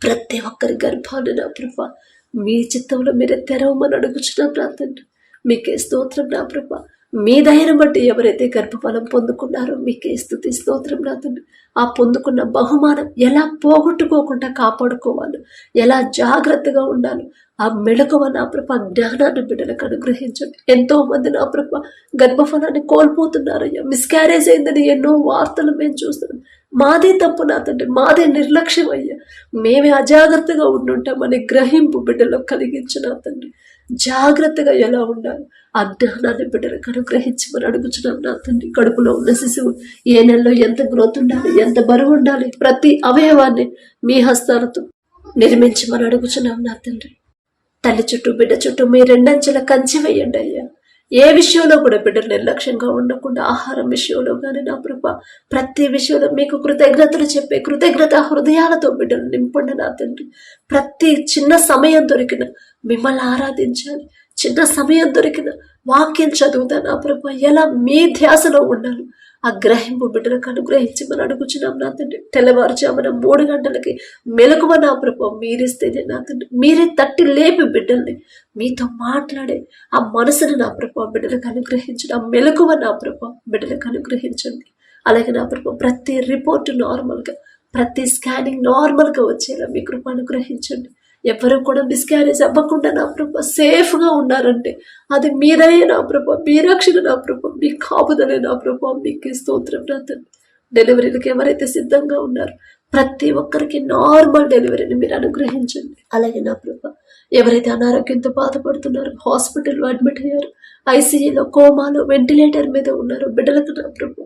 S1: ప్రతి ఒక్కరి గర్భాన్ని నా ప్రభ మీ చిత్తంలో మీరే తెరవమని అడుగుచున్నాం నా తండ్రి. మీకే స్తోత్రం నా ప్రభ. మీ దయను బట్టి ఎవరైతే గర్భఫలం పొందుకున్నారో మీకే స్తుతి స్తోత్రం నా తండ్రి. ఆ పొందుకున్న బహుమానం ఎలా పోగొట్టుకోకుండా కాపాడుకోవాలి, ఎలా జాగ్రత్తగా ఉండాలి, ఆ మెళకువ నా ప్రభ జ్ఞానాన్ని బిడ్డలకు అనుగ్రహించండి. ఎంతో మంది నా ప్రభ గర్భఫలాన్ని కోల్పోతున్నారయ్యా. మిస్క్యారేజ్ అయిందని ఎన్నో వార్తలు మేము చూస్తున్నాం. మాదే తప్పు నా తండ్రి, మాదే నిర్లక్ష్యం అయ్యా, మేమే అజాగ్రత్తగా ఉండుంటామని గ్రహింపు బిడ్డలో కలిగించిన తండ్రి. జాగ్రత్తగా ఎలా ఉండాలి ఆ జ్ఞానాన్ని బిడ్డలకు అనుగ్రహించమని అడుగుచున్నాం నా తండ్రి. కడుపులో ఉన్న శిశువు ఏ నెలలో ఎంత గ్రోత్ ఉండాలి, ఎంత బరువు ఉండాలి, ప్రతి అవయవాన్ని మీ హస్తాలతో నిర్మించమని అడుగుచున్నాం నా తండ్రి. తల్లి చుట్టూ బిడ్డ చుట్టూ మీ రెండంచెల కంచి వేయండి అయ్యా. ఏ విషయంలో కూడా బిడ్డలు నిర్లక్ష్యంగా ఉండకుండా, ఆహారం విషయంలో కానీ నా ప్రభ ప్రతి విషయంలో మీకు కృతజ్ఞతలు చెప్పే కృతజ్ఞత హృదయాలతో బిడ్డలు నింపండి నా తండ్రి. ప్రతి చిన్న సమయం దొరికిన మిమ్మల్ని ఆరాధించాలి, చిన్న సమయం దొరికిన వాక్యం చదువుతా నా ప్రభ ఎలా మీ ధ్యాసలో ఉండాలి ఆ గ్రహింపు బిడ్డలకు అనుగ్రహించి మనం అడుగుచున్నాం నా తండ్రి. తెల్లవారుజామున 3 గంటలకి మెలకువ నా ప్రభ మీరిస్తేనే నా తండ్రి. మీరే తట్టి లేపి బిడ్డల్ని మీతో మాట్లాడే ఆ మనసును నా ప్రభ బిడ్డలకు అనుగ్రహించండి. ఆ మెలకువ నా ప్రభ బిడ్డలకు అనుగ్రహించండి. అలాగే నా ప్రభ ప్రతి రిపోర్టు నార్మల్గా, ప్రతి స్కానింగ్ నార్మల్గా వచ్చేలా మీ కృప అనుగ్రహించండి. ఎవరు కూడా మిస్క్యారేజ్ అవ్వకుండా నా ప్రభ సేఫ్గా ఉన్నారంటే అది మీరే నా ప్రభ, మీ రక్షణ నా ప్రభ, మీ కాపుదలే నా ప్రభ. మీకు స్తోత్రం నా తండ్రి. డెలివరీలకు ఎవరైతే సిద్ధంగా ఉన్నారో ప్రతి ఒక్కరికి నార్మల్ డెలివరీని మీరు అనుగ్రహించండి. అలాగే నా ప్రభ ఎవరైతే అనారోగ్యంతో బాధపడుతున్నారో, హాస్పిటల్లో అడ్మిట్ అయ్యారు, ఐసీయూలో, కోమాలో, వెంటిలేటర్ మీద ఉన్నారో బిడ్డలకు నా ప్రభ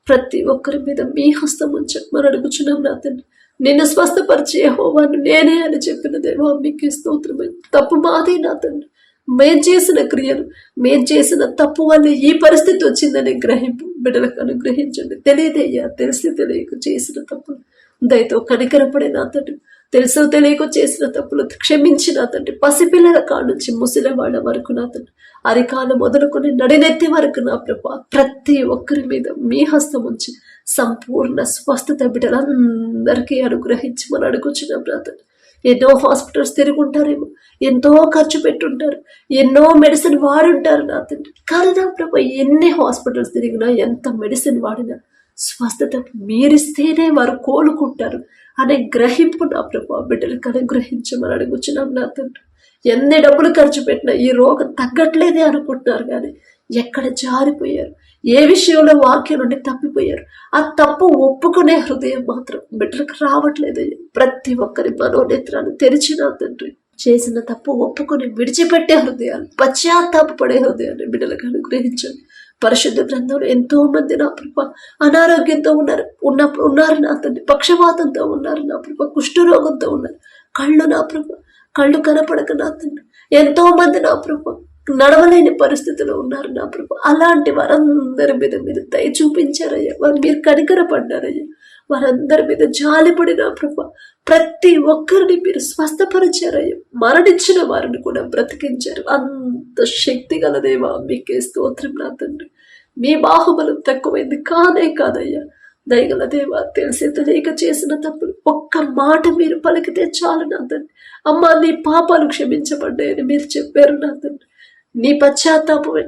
S1: ప్రతి ఒక్కరి మీద మీ హస్తం ఉంచమని అడుగుచున్నాం నా తండ్రి. నిన్ను స్వస్థపరిచే యెహోవాను నేనే అని చెప్పిన దేవా మీకు స్తోత్రమే. తప్పు మాదే నా తండ్రి. మేం చేసిన క్రియలు, మేం చేసిన తప్పు వల్ల ఈ పరిస్థితి వచ్చిందని గ్రహింపు బిడ్డలకు అనుగ్రహించండి. తెలియదయ్యా, తెలిసి తెలియక చేసిన తప్పులు దయతో కనికరపడే నా తండ్రి. తెలుసో తెలియక చేసిన తప్పులు క్షమించిన తండ్రి. పసిపిల్లల కాడ నుంచి ముసలివాళ్ళ వరకు నా తండ్రి, అరికాలు మొదలుకొని నడినెత్తి వరకు నా ప్రభ ప్రతి ఒక్కరి మీద మీ హస్తం ఉంచి సంపూర్ణ స్వస్థత బిడ్డలందరికీ అనుగ్రహించమని అడుగుచున్నాం నా తండ్రి. ఎన్నో హాస్పిటల్స్ తిరుగుంటారేమో, ఎంతో ఖర్చు పెట్టుంటారు, ఎన్నో మెడిసిన్ వాడుంటారు నా తండ్రి. కానీ నా ప్రభ ఎన్ని హాస్పిటల్స్ తిరిగినా, ఎంత మెడిసిన్ వాడినా స్వస్థత మీరిస్తేనే వారు కోలుకుంటారు అనే గ్రహింపు నా ప్రభా బిడ్డలకు అనుగ్రహించమని అడుగుచున్నాం నా తండ్రి. ఎన్ని డబ్బులు ఖర్చు పెట్టినా ఈ రోగం తగ్గట్లేదే అనుకుంటున్నారు, కానీ ఎక్కడ జారిపోయారు, ఏ విషయంలో వాక్యం నుండి తప్పిపోయారు, ఆ తప్పు ఒప్పుకునే హృదయం మాత్రం బిడ్డలకు రావట్లేదు. ప్రతి ఒక్కరి మనోనేత్రాన్ని తెరిచిన తండ్రి, చేసిన తప్పు ఒప్పుకొని విడిచిపెట్టే హృదయాలు, పశ్చాత్తాపపడే హృదయాన్ని బిడ్డలకు అనుగ్రహించండి. పరిశుద్ధ గ్రంథంలో ఎంతో మంది నా ప్రభ అనారోగ్యంతో ఉన్నారు నా తండ్రి, పక్షవాతంతో ఉన్నారు నా ప్రభ, కుష్ఠరోగంతో ఉన్నారు, నా ప్రభ కళ్ళు కనపడక నా తండ్రి, ఎంతో మంది నా ప్రభ నడవలేని పరిస్థితిలో ఉన్నారు నా ప్రభ. అలాంటి వారందరి మీద మీరు దయ చూపించారయ్యా, వారు మీరు కనికరపడ్డారయ్యా, వారందరి మీద జాలిపడి నా ప్రభ ప్రతి ఒక్కరిని మీరు స్వస్థపరిచారయ్యా, మరణించిన వారిని కూడా బ్రతికించారు. అంత శక్తి గల దేవా మీకే స్తోత్రం నా తండ్రి. మీ బాహుబలం తక్కువైంది కానే కాదయ్యా. దయగల దేవా, తెలిసి తెలియక చేసిన తప్పులు ఒక్క మాట మీరు పలికితే చాలు నా తండ్రి. అమ్మా, నీ పాపాలు క్షమించబడ్డాయని మీరు చెప్పారు నా తండ్రి. నీ పశ్చాత్తాపమే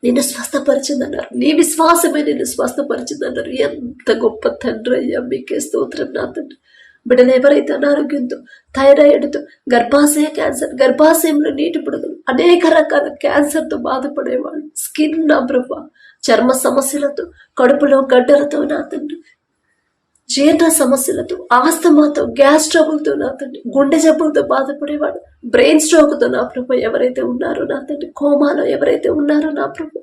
S1: నిన్ను స్వస్థపరిచిందన్నారు. నీ విశ్వాసమే నిన్ను స్వస్థపరిచిందన్నారు. ఎంత గొప్ప తండ్రి అయ్యా, మీకే స్తోత్రం నా తండ్రి. బిడ్డలు ఎవరైతే అనారోగ్యంతో, థైరాయిడ్తో, గర్భాశయ క్యాన్సర్, గర్భాశయంలో నీటి బుడగలు, అనేక రకాల క్యాన్సర్తో బాధపడేవాళ్ళు, స్కిన్ నా ప్రభా, చర్మ సమస్యలతో, కడుపులో గడ్డలతో నా తండ్రి, జీర్ణ సమస్యలతో, ఆస్తమాతో, గ్యాస్ ట్రబుల్తో నా తండ్రి, గుండె జబ్బులతో బాధపడేవాడు, బ్రెయిన్ స్ట్రోక్తో నా ప్రభు ఎవరైతే ఉన్నారో నా తండ్రి, కోమాలో ఎవరైతే ఉన్నారో నా ప్రభు,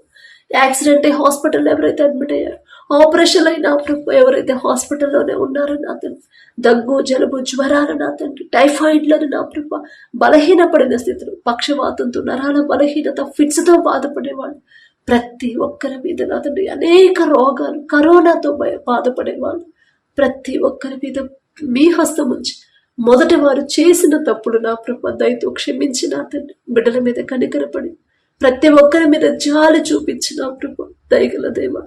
S1: యాక్సిడెంట్ అయి హాస్పిటల్లో ఎవరైతే అడ్మిట్ అయ్యారో, ఆపరేషన్ అయిన ప్రభు ఎవరైతే హాస్పిటల్లోనే ఉన్నారో నా తండ్రి, దగ్గు, జలుబు, జ్వరాలు నా తండ్రి, టైఫాయిడ్లను నా ప్రభు, బలహీనపడిన స్థితులు, పక్షవాతంతో, నరాల బలహీనత, ఫిట్స్తో బాధపడేవాళ్ళు, ప్రతి ఒక్కరి మీద నా తండ్రి అనేక రోగాలు, కరోనాతో బాధపడేవాళ్ళు, ప్రతి ఒక్కరి మీద మీ హస్తం ఉంచి మొదటి వారు చేసిన తప్పుడు నా ప్రభు దయతో క్షమించి నా తండ్రి, బిడ్డల మీద కనికరపడి ప్రతి ఒక్కరి మీద జాలి చూపించి నా ప్రభు దయగల దేవా,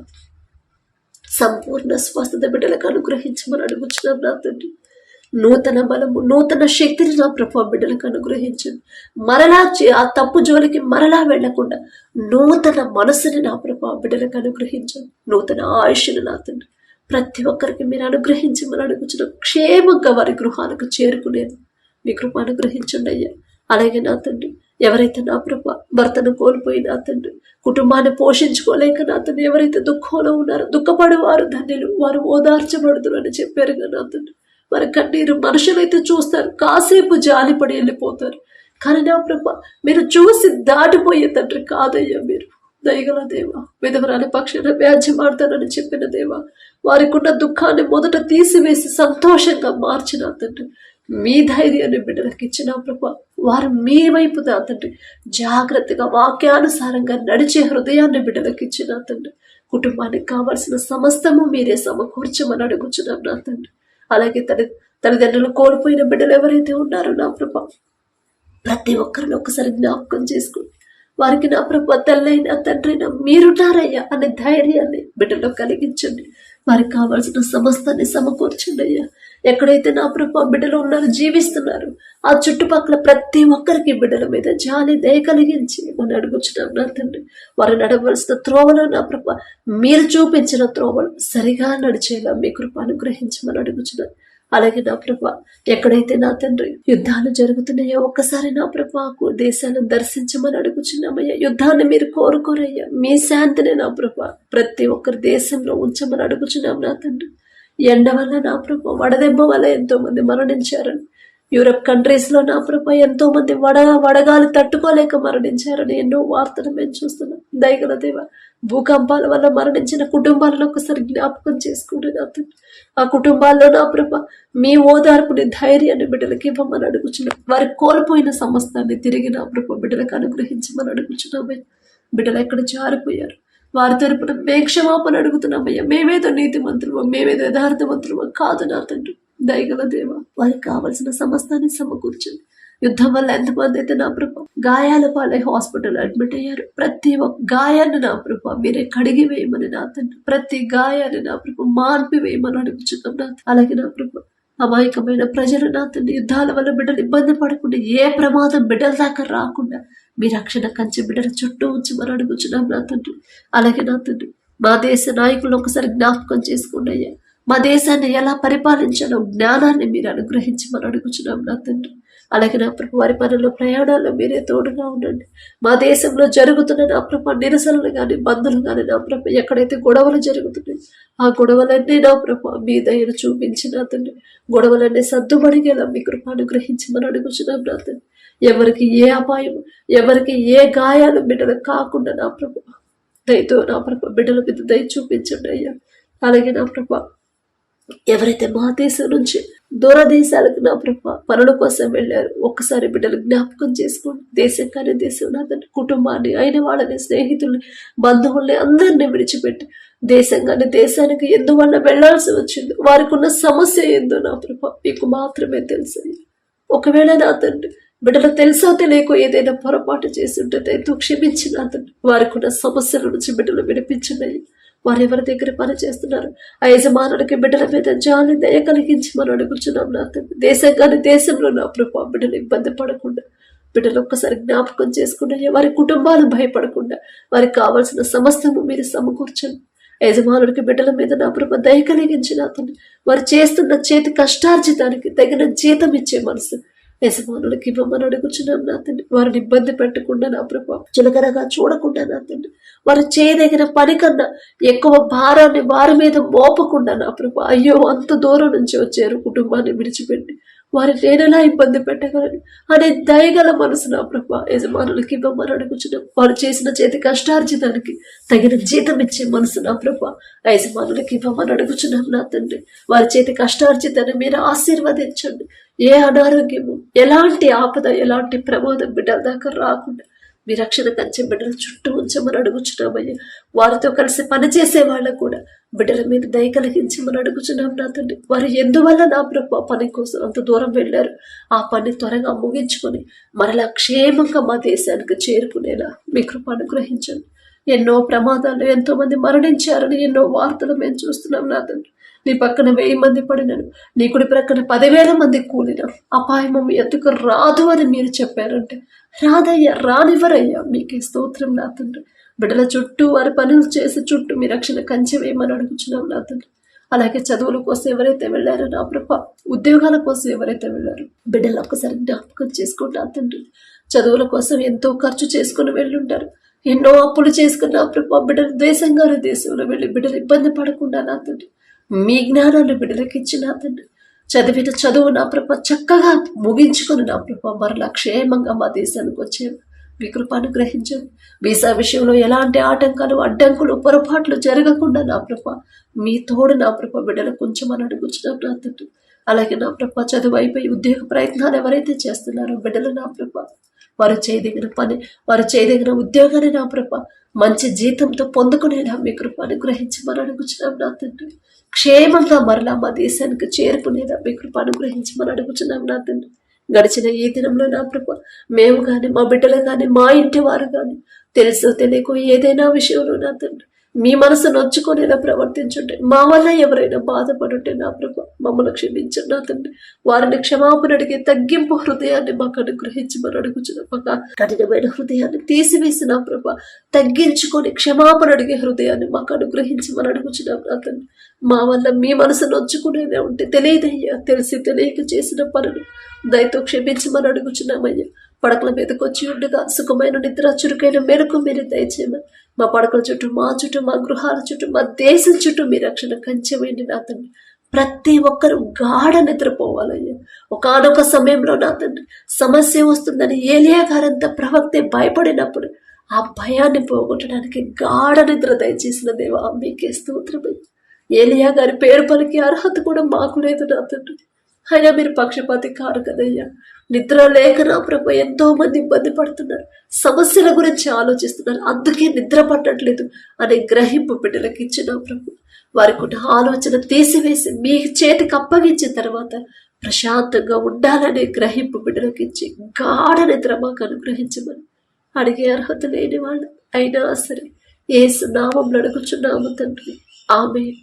S1: సంపూర్ణ స్వస్థత బిడ్డలకు అనుగ్రహించమని అడుగుచున్నాం నా తండ్రి. నూతన బలము, నూతన శక్తిని నా ప్రభు బిడ్డలకు అనుగ్రహించండి. మరలా ఆ తప్పు జోలికి మరలా వెళ్లకుండా నూతన మనసుని నా ప్రభు బిడ్డలకు అనుగ్రహించండి. నూతన ఆయుష్ని నా తండ్రి ప్రతి ఒక్కరికి మీరు అనుగ్రహించమని అడుగుచున్నాం. క్షేమంగా వారి గృహాలకు చేరుకునేది మీ కృప అనుగ్రహించండి అయ్యా. అలాగే నా తండ్రి ఎవరైతే నా ప్రభు భర్తను కోల్పోయి నా తండ్రి కుటుంబాన్ని పోషించుకోలేక నా తండ్రి ఎవరైతే దుఃఖంలో ఉన్నారో, దుఃఖపడేవారు ధన్యులు, వారు ఓదార్చబడుతురు అని చెప్పారుగా నా తండ్రి. వారి కన్నీరు మనుషులైతే చూస్తారు, కాసేపు జాలిపడి వెళ్ళిపోతారు, కానీ నా ప్రభు మీరు చూసి దాటిపోయే తండ్రి కాదయ్యా. మీరు దయగల దేవా, విధవరాలి పక్షాన వ్యాజ్యమాడతానని చెప్పిన దేవా, వారికి ఉన్న దుఃఖాన్ని మొదట తీసివేసి సంతోషంగా మార్చిన తండ్రి, మీ ధైర్యాన్ని బిడ్డలకు ఇచ్చిన ప్రభా, వారు మీ వైపు తండ్రి జాగ్రత్తగా వాక్యానుసారంగా నడిచే హృదయాన్ని బిడ్డలకు ఇచ్చిన తండ్రి, కుటుంబానికి కావాల్సిన సమస్తము మీరే సమకూర్చమని అడుగుచున్నాం నా తండ్రి. అలాగే తల్లిదండ్రులు కోల్పోయిన బిడ్డలు ఎవరైతే ఉన్నారో నా ప్రభా, ప్రతి ఒక్కరిని ఒక్కసారి జ్ఞాపకం చేసుకోండి. వారికి నా ప్రభు తల్లైనా తండ్రైనా మీరున్నారయ్యా అనే ధైర్యాన్ని బిడ్డలో కలిగించండి. వారికి కావాల్సిన సమస్తాన్ని సమకూర్చండి అయ్యా. ఎక్కడైతే నా ప్రభు బిడ్డలు ఉన్నారు, జీవిస్తున్నారు, ఆ చుట్టుపక్కల ప్రతి ఒక్కరికి బిడ్డల మీద జాలి దయ కలిగించి అని అడుగుచున్నాం నా తండ్రి. వారు నడవలసిన త్రోవలో నా ప్రభు మీరు చూపించిన త్రోవలు సరిగా నడిచేలా మీ కృప అనుగ్రహించమని అడుగుచున్నాను. అలాగే నా ప్రభా ఎక్కడైతే నా తండ్రి యుద్ధాలు జరుగుతున్నాయో ఒక్కసారి నా ప్రభాకు దేశాలను దర్శించమని అడుగుచున్నామయ్యా. యుద్ధాన్ని మీరు కోరుకోరయ్యా, మీ శాంతిని నా ప్రభా ప్రతి ఒక్కరి దేశంలో ఉంచమని అడుగుచున్నాం నా తండ్రి. ఎండ వల్ల నా ప్రభా, వడదెబ్బ వల్ల ఎంతో మంది మరణించారని, యూరప్ కంట్రీస్ లో నా ప్రభా ఎంతో మంది వడగాలి తట్టుకోలేక మరణించారని ఎన్నో వార్తలు మేము చూస్తున్నాం. దయగల దేవ, భూకంపాల వల్ల మరణించిన కుటుంబాలను ఒకసారి జ్ఞాపకం చేసుకుంటే నా తండ్రి, ఆ కుటుంబాల్లో నా ప్రభా మీ ఓదార్పుని ధైర్యాన్ని బిడ్డలకి ఇవ్వమని అడుగుచున్నాం. వారి కోల్పోయిన సమస్తాన్ని తిరిగి నా ప్రభా బిడ్డలకు అనుగ్రహించమని అడుగుచున్నామయ్యా. బిడ్డలు ఎక్కడ జారిపోయారు, వారి తరపున మేము క్షమాపణ అడుగుతున్నామయ్యా. మేమేదో నీతిమంతులమో, మేమేదో యథార్థవంతులమో కాదు నా తండ్రి. దయగల దేవ, వారికి కావలసిన సమస్తాన్ని సమకూర్చండి. యుద్ధం వల్ల ఎంతమంది అయితే నా ప్రభా గాయాల పాలై హాస్పిటల్ అడ్మిట్ అయ్యారు, ప్రతి ఒక్క గాయాన్ని నా ప్రభా మీరే కడిగి వేయమని నా తండ్రి, ప్రతి గాయాన్ని నా ప్రభా మార్పి వేయమని అడుగుచున్నాం నా. అలాగే నా ప్రభా అమాయకమైన ప్రజలు నా తండ్రి యుద్ధాల వల్ల బిడ్డలు ఇబ్బంది పడకుండా, ఏ ప్రమాదం బిడ్డల దాకా రాకుండా మీ రక్షణ కంచె బిడ్డల చుట్టూ ఉంచమని అడుగుచున్నాం నా తండ్రి. అలాగే నా తండ్రి మా దేశ నాయకులు ఒకసారి జ్ఞాపకం చేసుకోండి అయ్యా. మా దేశాన్ని ఎలా పరిపాలించాలో జ్ఞానాన్ని మీరు అనుగ్రహించమని అడుగుచున్నాం నా తండ్రి. అలాగే నా ప్రభు వారి పనుల్లో ప్రయాణాల్లో మీరే తోడుగా ఉండండి. మా దేశంలో జరుగుతున్న నా ప్రభు నిరసనలు కానీ బంధులు కానీ నా ప్రభు ఎక్కడైతే గొడవలు జరుగుతున్నాయి ఆ గొడవలన్నీ నా ప్రభు మీ దయను చూపించి నా తండ్రి గొడవలన్నీ సర్దుమడిగేలా మీ కృప అనుగ్రహించమని అడుగుచున్నాం నా తండ్రి. ఎవరికి ఏ అపాయం, ఎవరికి ఏ గాయాలు బిడ్డలు కాకుండా నా ప్రభు దయతో నా ప్రభు బిడ్డల మీద దయ చూపించండి అయ్యా. అలాగే నా ప్రభు ఎవరైతే మా దేశం నుంచి దూర దేశాలకు నా ప్రభు పనుల కోసం వెళ్ళారు, ఒక్కసారి బిడ్డలు జ్ఞాపకం చేసుకోండి. దేశం కానీ దేశం నా తండ్రి కుటుంబాన్ని, అయిన వాళ్ళని, స్నేహితుల్ని, బంధువుల్ని అందరినీ విడిచిపెట్టి దేశం కానీ దేశానికి ఎందువల్ల వెళ్లాల్సి వచ్చింది, వారికి ఉన్న సమస్య ఏందో నా ప్రభు మీకు మాత్రమే తెలుసు. ఒకవేళ నా తండ్రి బిడ్డలు తెలుసో తెలియకో ఏదైనా పొరపాటు చేసి ఉంటే దయతో క్షమించి నా తండ్రి వారికి ఉన్న సమస్యల నుంచి బిడ్డలు విడిపించండి. వారు ఎవరి దగ్గర పని చేస్తున్నారు ఆ యజమానుడికి బిడ్డల మీద జాలి దయ కలిగించి మనం అడుగుచున్నాం నా తండ్రి. దేశం కానీ దేశంలో నా ప్రభు బిడ్డలు ఇబ్బంది పడకుండా బిడ్డలు ఒక్కసారి జ్ఞాపకం చేసుకున్న వారి కుటుంబాలు భయపడకుండా వారికి కావాల్సిన సమస్తము మీరు సమకూర్చండి. యజమానుడికి బిడ్డల మీద నా ప్రభ దయ కలిగించిన అతను వారు చేస్తున్న చేతి కష్టార్జితానికి తగిన జీతం ఇచ్చే మనసు యజమానులకి ఇవ్వమని అడుగుచున్నాం నా తండ్రి. వారిని ఇబ్బంది పెట్టకుండా నా ప్రభ చులకనగా చూడకుండా నా తండ్రి వారు చేయదగిన పని కన్నా ఎక్కువ భారాన్ని వారి మీద మోపకుండా నా ప్రభ అయ్యో అంత దూరం నుంచి వచ్చారు కుటుంబాన్ని విడిచిపెట్టి వారిని నేనెలా ఇబ్బంది పెట్టగలను అనే దయగల మనసు నా ప్రభ యజమానులకి ఇవ్వమని అడుగుచున్నాం. వారు చేసిన చేతి కష్టార్జితానికి తగిన జీతం ఇచ్చే మనసు నా ప్రభ యజమానులకి ఇవ్వమని అడుగుచున్నాం నా తండ్రి. వారి చేతి కష్టార్జితాన్ని మీరు ఆశీర్వదించండి. ఏ అనారోగ్యము ఎలాంటి ఆపద ఎలాంటి ప్రమాదం బిడ్డల దాకా రాకుండా మీ రక్షణ కంచె బిడ్డల చుట్టూ ఉంచమని అడుగుచున్నామయ్యా. వారితో కలిసి పనిచేసే వాళ్ళకు కూడా బిడ్డల మీద దయ కలిగించమని అడుగుచున్నాం నా తండ్రి. వారు ఎందువల్ల నా ప్రభు పని కోసం అంత దూరం వెళ్ళారు ఆ పని త్వరగా ముగించుకొని మరలా క్షేమంగా మా దేశానికి చేరుకునేలా మీ కృప అనుగ్రహించండి. ఎన్నో ప్రమాదాలు ఎంతో మంది మరణించారని ఎన్నో వార్తలు మేము చూస్తున్నాం నా తండ్రి. నీ పక్కన 1000 మంది పడినను నీ కుడి ప్రక్కన 10,000 మంది కూలిన అపాయము మీ ఎత్తుకు రాదు అని మీరు చెప్పారంటే రాదయ్యా, రానివ్వరయ్యా. మీకే స్తోత్రం నా తండ్రి. బిడ్డల చుట్టూ వారి పనులు చేసి చుట్టూ మీ రక్షణ కంచె వేయమని అడుగుచున్నాం నా తండ్రి. అలాగే చదువుల కోసం ఎవరైతే వెళ్ళారో నా ప్రభ ఉద్యోగాల కోసం ఎవరైతే వెళ్ళారో బిడ్డలు ఒక్కసారి జ్ఞాపకం చేసుకోండి నా తండ్రి. చదువుల కోసం ఎంతో ఖర్చు చేసుకుని వెళ్ళుంటారు, ఎన్నో అప్పులు చేసుకుని నా ప్రభ బిడ్డలు దేశంలో వెళ్ళి బిడ్డలు ఇబ్బంది పడకుండా నా తండ్రి మీ జ్ఞానాన్ని బిడ్డలకి ఇచ్చి నా తండ్రి చదివిన చదువు నా ప్రభ చక్కగా ముగించుకొని నా ప్రభ మరలా క్షేమంగా మా దేశానికి వచ్చాను. మీ కృప అనుగ్రహించండి. వీసా విషయంలో ఎలాంటి ఆటంకాలు అడ్డంకులు పొరపాట్లు జరగకుండా నా ప్రభ మీ తోడు నా ప్రభ బిడ్డలు కొంచెం అని అడుగుచున్నాం నా తండ్రి. అలాగే నా ప్రభ చదువు అయిపోయి ఉద్యోగ ప్రయత్నాలు ఎవరైతే చేస్తున్నారో బిడ్డలు నా ప్రభ వారు చేయదగిన పని వారు చేయదగిన ఉద్యోగాన్ని నా ప్రభ మంచి జీతంతో పొందుకునేలా మీ కృప అనుగ్రహించమని అడుగుచున్నాం నా తండ్రి. క్షేమంగా మరలా మా దేశానికి చేరుకునేలా మీ కృప అనుగ్రహించమని అడుగుచున్నాం నా తండ్రి. గడిచిన ఈ దినంలో నా ప్రభ మేము కానీ మా బిడ్డలు కానీ మా ఇంటి వారు కానీ తెలుసో తెలియకో ఏదైనా విషయంలో నా తండ్రి మీ మనసు నొచ్చుకొనేలా ప్రవర్తించుంటే మా వల్ల ఎవరైనా బాధపడుంటే నా ప్రభ మమ్మల్ని క్షమించండి నా తండ్రి. వారిని క్షమాపణ అడిగే తగ్గింపు హృదయాన్ని మాకు అనుగ్రహించమని అడుగుచున్నాం. మాకు కఠినమైన హృదయాన్ని తీసివేసి నా ప్రభ తగ్గించుకొని క్షమాపణ అడిగే హృదయాన్ని మాకు అనుగ్రహించమని అడుగుచున్నాం నా తండ్రి. మా వల్ల మీ మనసు నొచ్చుకునేలా ఉంటే తెలియదయ్యా, తెలిసి తెలియక చేసిన పనులు దయతో క్షమించమని అడుగుచున్నామయ్యా. పడకల మీదకి వచ్చి ఉండగా సుఖమైన నిద్ర చురుకైన మెలకు మీరు దయచేయమని మా పడకల చుట్టూ మా చుట్టూ మా గృహాల చుట్టూ మా దేశం చుట్టూ మీ రక్షణ కంచె వేయండి నా తండ్రి. ప్రతి ఒక్కరూ గాఢ నిద్రపోవాలయ్యా. ఒకానొక సమయంలో నా తండ్రి సమస్య వస్తుందని ఏలియా గారంతా ప్రవక్తే భయపడినప్పుడు ఆ భయాన్ని పోగొట్టడానికి గాఢ నిద్ర దయచేసిన దేవా మీకే స్తోత్రమయ్యా. ఏలియా గారి పేరు పలికి అర్హత కూడా మాకు లేదు నా తండ్రి. అయినా మీరు పక్షపాతి కారు కదయ్యా. నిద్ర లేక నా ప్రభు ఎంతో మంది ఇబ్బంది పడుతున్నారు, సమస్యల గురించి ఆలోచిస్తున్నారు, అందుకే నిద్ర పట్టట్లేదు అనే గ్రహింపు బిడ్డలకు ఇచ్చిన ప్రభు వారికి ఆలోచన తీసివేసి మీ చేతికి అప్పగించిన తర్వాత ప్రశాంతంగా ఉండాలనే గ్రహింపు బిడ్డలకు ఇచ్చి గాఢ నిద్ర మాకు అనుగ్రహించమని అడిగే అర్హత లేని వాళ్ళు అయినా సరే యేసు నామములో అడుగుచున్నాము తండ్రి. ఆమేన్.